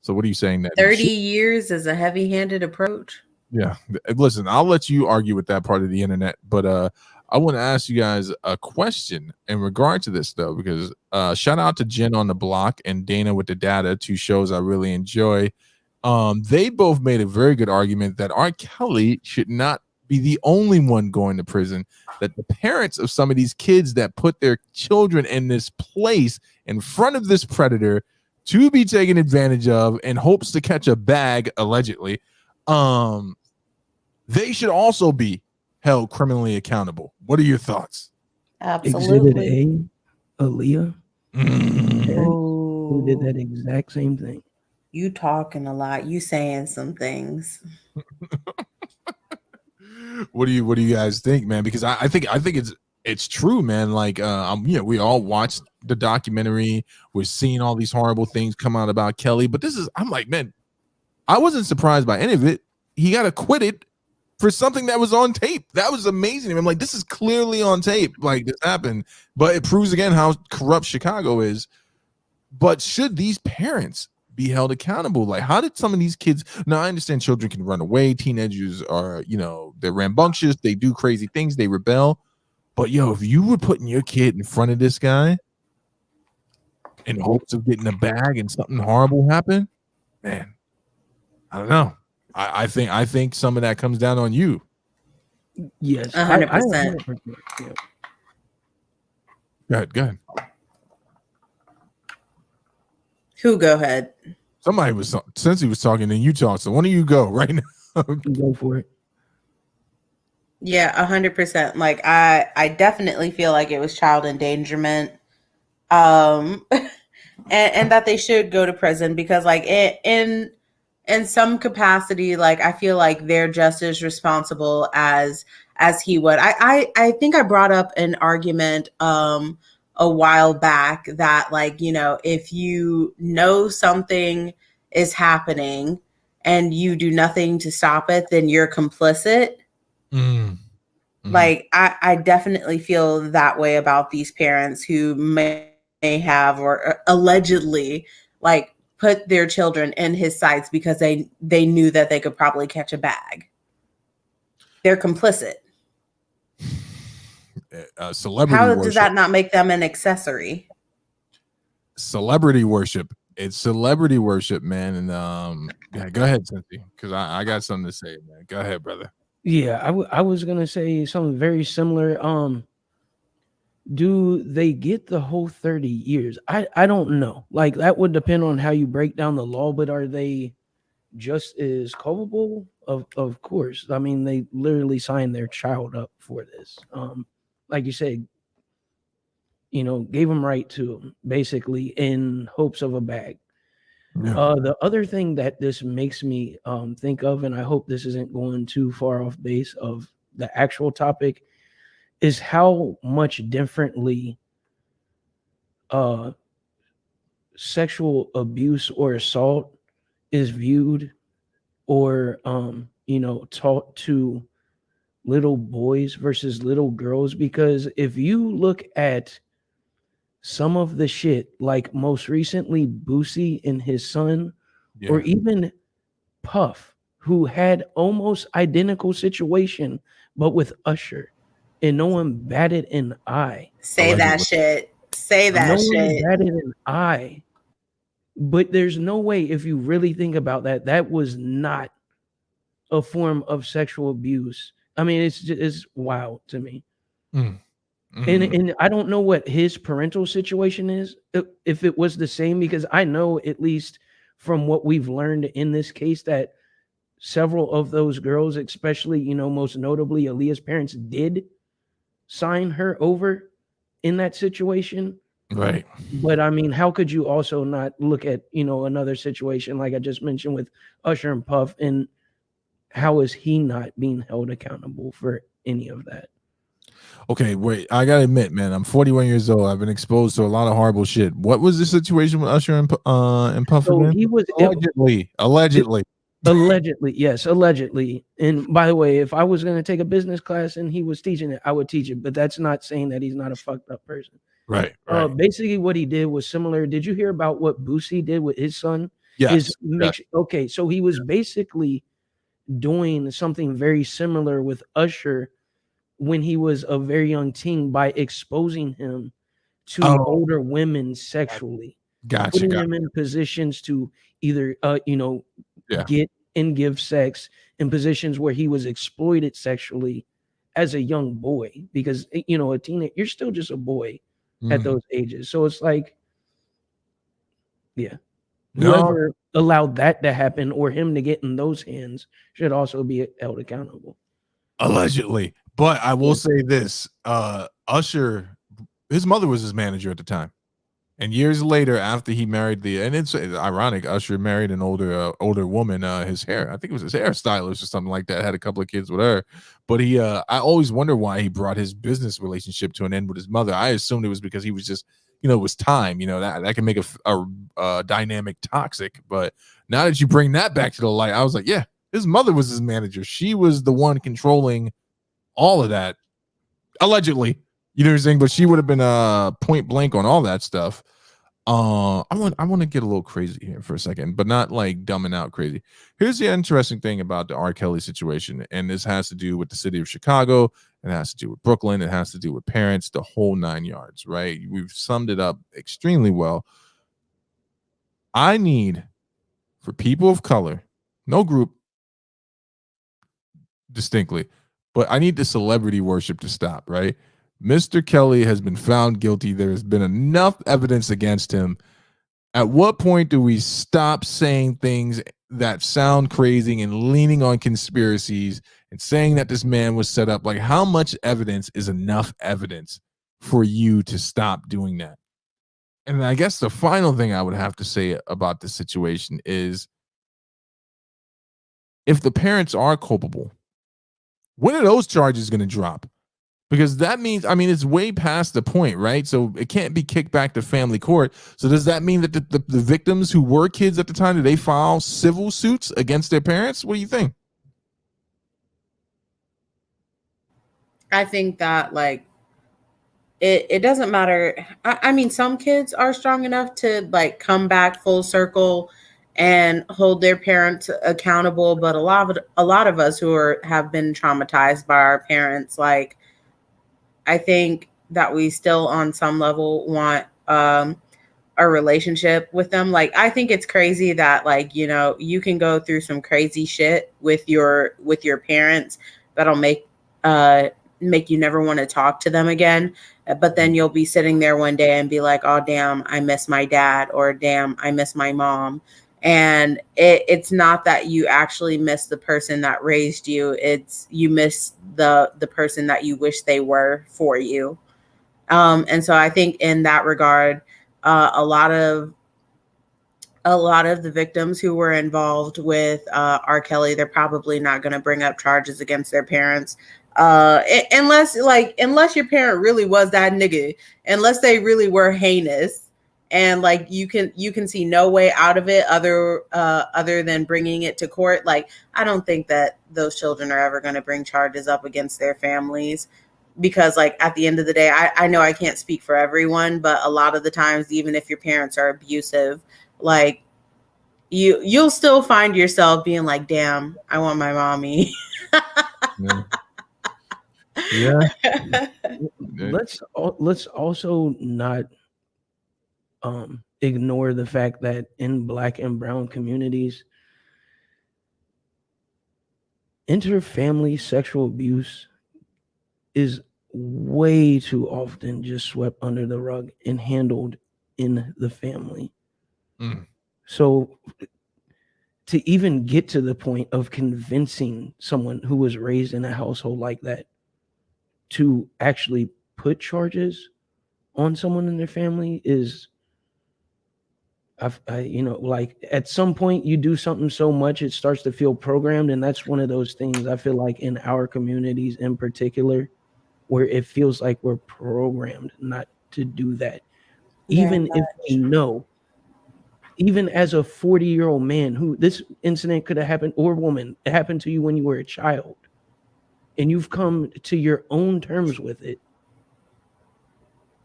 so what are you saying that 30 years is a heavy-handed approach? Yeah, listen, I'll let you argue with that part of the internet, but I want to ask you guys a question in regard to this, though, because shout out to Jen on the Block and Dana with the Data, two shows I really enjoy. They both made a very good argument that R. Kelly should not be the only one going to prison, that the parents of some of these kids that put their children in this place in front of this predator to be taken advantage of in hopes to catch a bag, allegedly, they should also be held criminally accountable. What are your thoughts? Absolutely. Exhibit A, Aaliyah, who did Ooh, that exact same thing. you talking a lot. You saying some things. What do you guys think, man? Because I think it's true, man. Like, we all watched the documentary. We're seeing all these horrible things come out about Kelly, but I'm like, man, I wasn't surprised by any of it. He got acquitted for something that was on tape. That was amazing. I'm like, this is clearly on tape. Like, this happened, but it proves again how corrupt Chicago is. But should these parents be held accountable? Like, how did some of these kids? Now, I understand children can run away. Teenagers are, they're rambunctious. They do crazy things. They rebel. But if you were putting your kid in front of this guy in hopes of getting a bag and something horrible happened, man, I don't know. I think some of that comes down on you. Yes, 100%. Yeah. Go ahead. Who go ahead? Somebody was, since he was talking, then you talk. So one of you go right now. Go for it. Yeah, 100%. Like I definitely feel like it was child endangerment. And that they should go to prison, because like in some capacity, like I feel like they're just as responsible as he would. I think I brought up an argument a while back that, like, if you know something is happening and you do nothing to stop it, then you're complicit. Like I definitely feel that way about these parents who may have or allegedly like put their children in his sights because they knew that they could probably catch a bag. They're complicit. Celebrity How worship. does that not make them an accessory? Celebrity worship. It's celebrity worship, man. And yeah, go ahead, Cynthia, because I got something to say, man. Go ahead, brother. Yeah, I was gonna say something very similar. Do they get the whole 30 years? I don't know. Like, that would depend on how you break down the law, but are they just as culpable? Of course. I mean, they literally signed their child up for this. Like you said, gave them right to them, basically in hopes of a bag. Yeah. The other thing that this makes me think of, and I hope this isn't going too far off base of the actual topic, is how much differently sexual abuse or assault is viewed or taught to little boys versus little girls. Because if you look at some of the shit, like most recently Boosie and his son, or Yeah. even Puff, who had almost identical situation but with Usher, and no one batted an eye. Say that Allegedly. shit. Say No that one shit. batted an eye. But there's no way, if you really think about that, that was not a form of sexual abuse. I mean, it's wild to me. Mm. And Mhm. and I don't know what his parental situation is, if it was the same, because I know, at least from what we've learned in this case, that several of those girls, especially, most notably Aaliyah's parents, did sign her over in that situation. Right. But I mean, how could you also not look at, another situation like I just mentioned with Usher and Puff, and how is he not being held accountable for any of that? Okay, wait. I gotta admit, man, I'm 41 years old. I've been exposed to a lot of horrible shit. What was the situation with Usher and Puff So again? he was Allegedly. allegedly, yes, allegedly. And by the way, if I was going to take a business class and he was teaching it, I would teach it. But that's not saying that he's not a fucked up person. Right. Right. Basically, what he did was similar. Did you hear about what Boosie did with his son? Yes. Yes. Okay, so he was basically doing something very similar with Usher when he was a very young teen, by exposing him to Oh. older women sexually, Gotcha. putting Gotcha. them in positions to either Yeah. get and give sex, in positions where he was exploited sexually as a young boy, because a teenager, you're still just a boy at Mhm. those ages. So it's like, yeah, No. whoever allowed that to happen, or him to get in those hands, should also be held accountable. Allegedly. But I will Yeah. say this: Usher, his mother was his manager at the time. And years later, after he married and it's ironic, Usher married an older woman. His hair, I think it was his hairstylist or something like that, had a couple of kids with her. But I always wonder why he brought his business relationship to an end with his mother. I assumed it was because he was just, it was time. That can make a dynamic toxic. But now that you bring that back to the light, I was like, yeah, his mother was his manager. She was the one controlling all of that, allegedly. You know what I'm saying? But she would have been point blank on all that stuff. I want to get a little crazy here for a second, but not like dumbing out crazy. Here's the interesting thing about the R. Kelly situation, and this has to do with the city of Chicago, it has to do with Brooklyn, it has to do with parents, the whole 9 yards, right? We've summed it up extremely well. I need, for people of color, no group distinctly, but I need the celebrity worship to stop, right? Mr. Kelly has been found guilty. There has been enough evidence against him. At what point do we stop saying things that sound crazy and leaning on conspiracies and saying that this man was set up? Like, how much evidence is enough evidence for you to stop doing that? And I guess the final thing I would have to say about this situation is, if the parents are culpable, when are those charges going to drop? Because that means, it's way past the point, right? So it can't be kicked back to family court. So does that mean that the victims who were kids at the time, do they file civil suits against their parents? What do you think? I think that, like, it doesn't matter. I mean, some kids are strong enough to, like, come back full circle and hold their parents accountable, but a lot of us who have been traumatized by our parents, like, I think that we still on some level want a relationship with them. Like, I think it's crazy that, like, you can go through some crazy shit with your parents that'll make you never want to talk to them again. But then you'll be sitting there one day and be like, oh damn, I miss my dad, or damn, I miss my mom. And it's not that you actually miss the person that raised you. It's you miss the person that you wish they were for you. And so I think in that regard, a lot of a lot of the victims who were involved with R. Kelly, they're probably not going to bring up charges against their parents, unless your parent really was that nigga, unless they really were heinous, and like you can see no way out of it other than bringing it to court. Like, I don't think that those children are ever going to bring charges up against their families, because like at the end of the day, I know I can't speak for everyone, but a lot of the times, even if your parents are abusive, like you'll still find yourself being like, damn, I want my mommy. Yeah. Let's also not ignore the fact that in Black and brown communities, interfamily sexual abuse is way too often just swept under the rug and handled in the family. So to even get to the point of convincing someone who was raised in a household like that to actually put charges on someone in their family is, like at some point you do something so much it starts to feel programmed, and that's one of those things I feel like in our communities in particular where it feels like we're programmed not to do that. Even if we know, even as a 40-year-old man who this incident could have happened, or woman, it happened to you when you were a child, and you've come to your own terms with it,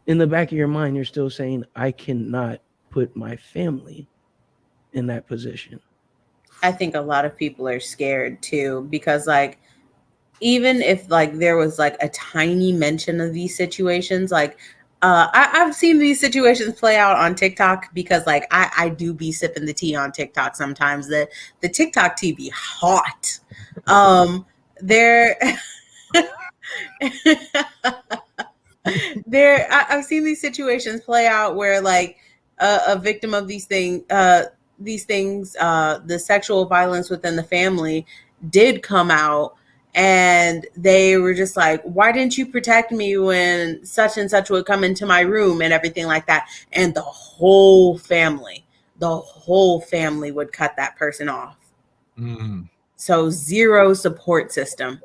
in the back of your mind, you're still saying, I cannot put my family in that position. I think a lot of people are scared too, because like, even if like there was like a tiny mention of these situations, like I've seen these situations play out on TikTok, because like I do be sipping the tea on TikTok sometimes. The TikTok tea be hot. I've seen these situations play out where like a victim of these things, the sexual violence within the family did come out, and they were just like, why didn't you protect me when such and such would come into my room and everything like that? And the whole family would cut that person off. So zero support system,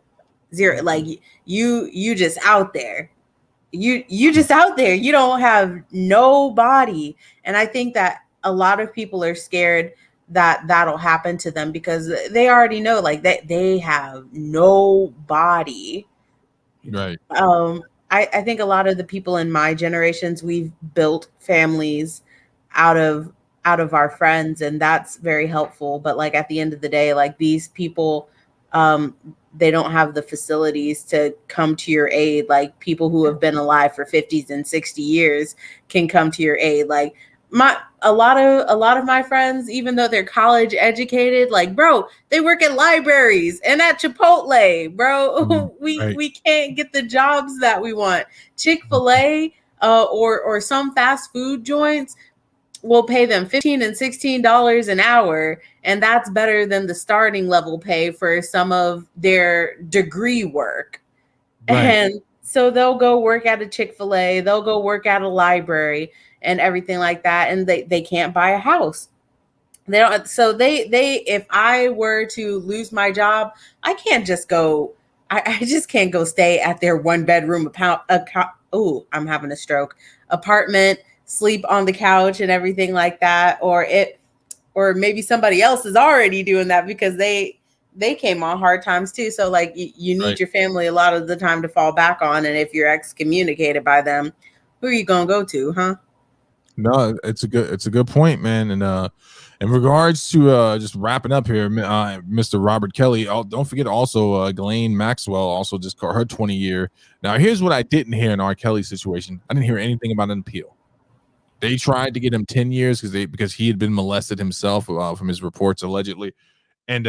zero. Like you just out there. You just out there. You don't have nobody. And I think that a lot of people are scared that that'll happen to them, because they already know like that they have nobody. Right. I think a lot of the people in my generations, we've built families out of our friends, and that's very helpful. But like at the end of the day, like these people, they don't have the facilities to come to your aid. Like people who have been alive for 50s and 60 years can come to your aid. Like a lot of my friends, even though they're college educated, like bro, they work at libraries and at Chipotle, bro. We can't get the jobs that we want. Chick-fil-A or some fast food joints will pay them $15 and $16 an hour, and that's better than the starting level pay for some of their degree work. Right. And so they'll go work at a Chick-fil-A, they'll go work at a library and everything like that, and they can't buy a house. They don't. So they if I were to lose my job, I can't just go. I just can't go stay at their 1-bedroom I'm having a stroke apartment, sleep on the couch and everything like that, or maybe somebody else is already doing that because they came on hard times too. So like you need your family a lot of the time to fall back on, and if you're excommunicated by them, who are you gonna go to, huh? No, it's a good point, man. And in regards to just wrapping up here, Mr. Robert Kelly, don't forget also Ghislaine Maxwell also just got her 20-year. Now here's what I didn't hear in R. Kelly's situation. I didn't hear anything about an appeal. They tried to get him 10 years because he had been molested himself from his reports allegedly. And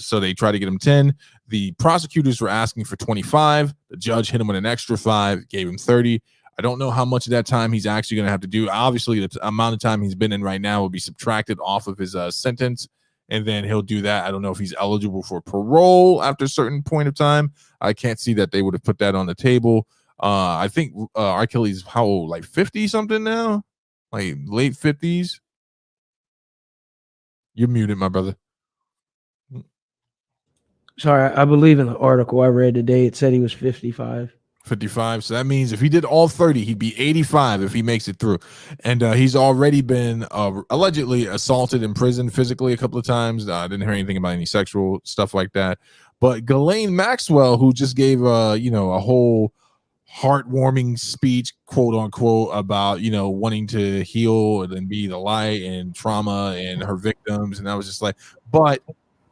so they tried to get him 10. The prosecutors were asking for 25. The judge hit him with an extra 5, gave him 30. I don't know how much of that time he's actually going to have to do. Obviously, the amount of time he's been in right now will be subtracted off of his sentence, and then he'll do that. I don't know if he's eligible for parole after a certain point of time. I can't see that they would have put that on the table. I think R. Kelly's how old, like 50 something now, like late 50s. You're muted, my brother. Sorry, I believe in the article I read today, it said he was 55. 55. So that means if he did all 30, he'd be 85 if he makes it through. And he's already been allegedly assaulted in prison physically a couple of times. I didn't hear anything about any sexual stuff like that. But Ghislaine Maxwell, who just gave a whole heartwarming speech, quote unquote, about wanting to heal and be the light and trauma and her victims, and I was just like, but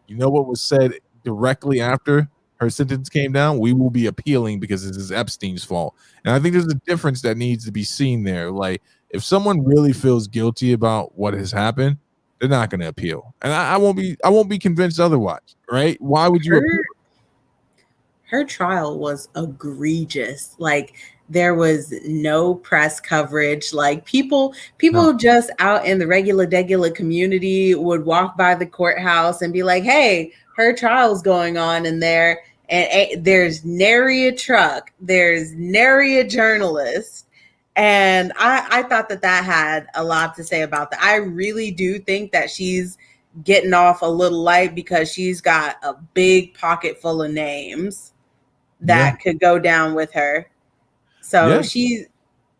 you know what was said directly after her sentence came down? We will be appealing because this is Epstein's fault. And I think there's a difference that needs to be seen there. Like, if someone really feels guilty about what has happened, they're not going to appeal, and I won't be convinced otherwise, right? Why would you appeal? Her trial was egregious. Like, there was no press coverage. Like, people just out in the regular community would walk by the courthouse and be like, hey, her trial's going on in there, and there's nary a truck, there's nary a journalist. And I thought that had a lot to say about that. I really do think that she's getting off a little light because she's got a big pocket full of names that could go down with her. So she's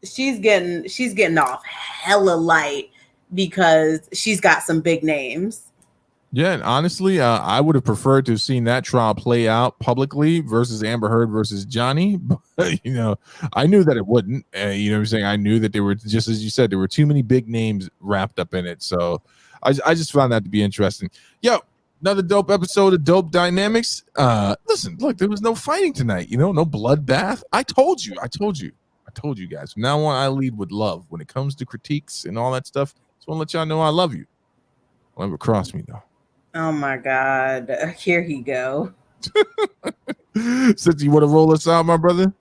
getting off hella light because she's got some big names. Yeah, and honestly, I would have preferred to have seen that trial play out publicly versus Amber Heard versus Johnny. But, I knew that it wouldn't. You know what I'm saying? I knew that there were, just as you said, there were too many big names wrapped up in it. So I just found that to be interesting. Yo, another dope episode of Dope Dynamics. Listen, look, there was no fighting tonight. No bloodbath. I told you guys. From now on, I lead with love when it comes to critiques and all that stuff. Just want to let y'all know I love you. Don't ever cross me though. Oh my God. Here he go. Since you want to roll us out, my brother?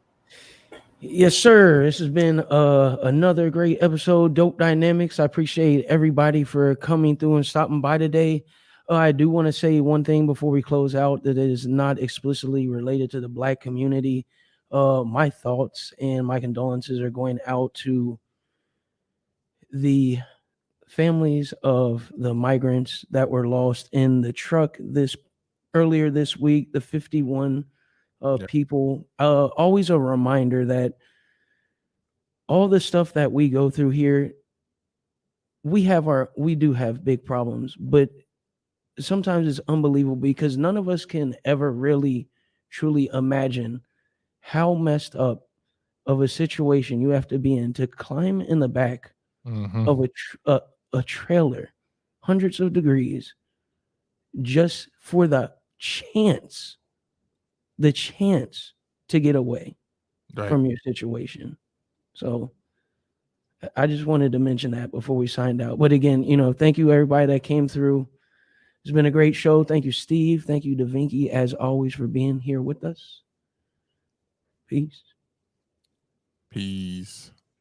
Yes, sir. This has been another great episode, Dope Dynamics. I appreciate everybody for coming through and stopping by today. I do want to say one thing before we close out that is not explicitly related to the Black community. My thoughts and my condolences are going out to the families of the migrants that were lost in the truck earlier this week, the 51 people. Always a reminder that all the stuff that we go through here, we do have big problems, but sometimes it's unbelievable because none of us can ever really truly imagine how messed up of a situation you have to be in to climb in the back of a trailer, hundreds of degrees, just for the chance to get away from your situation. So I just wanted to mention that before we signed out. But again, thank you everybody that came through. It's been a great show. Thank you, Steve. Thank you, DaVinci, as always, for being here with us. Peace. Peace.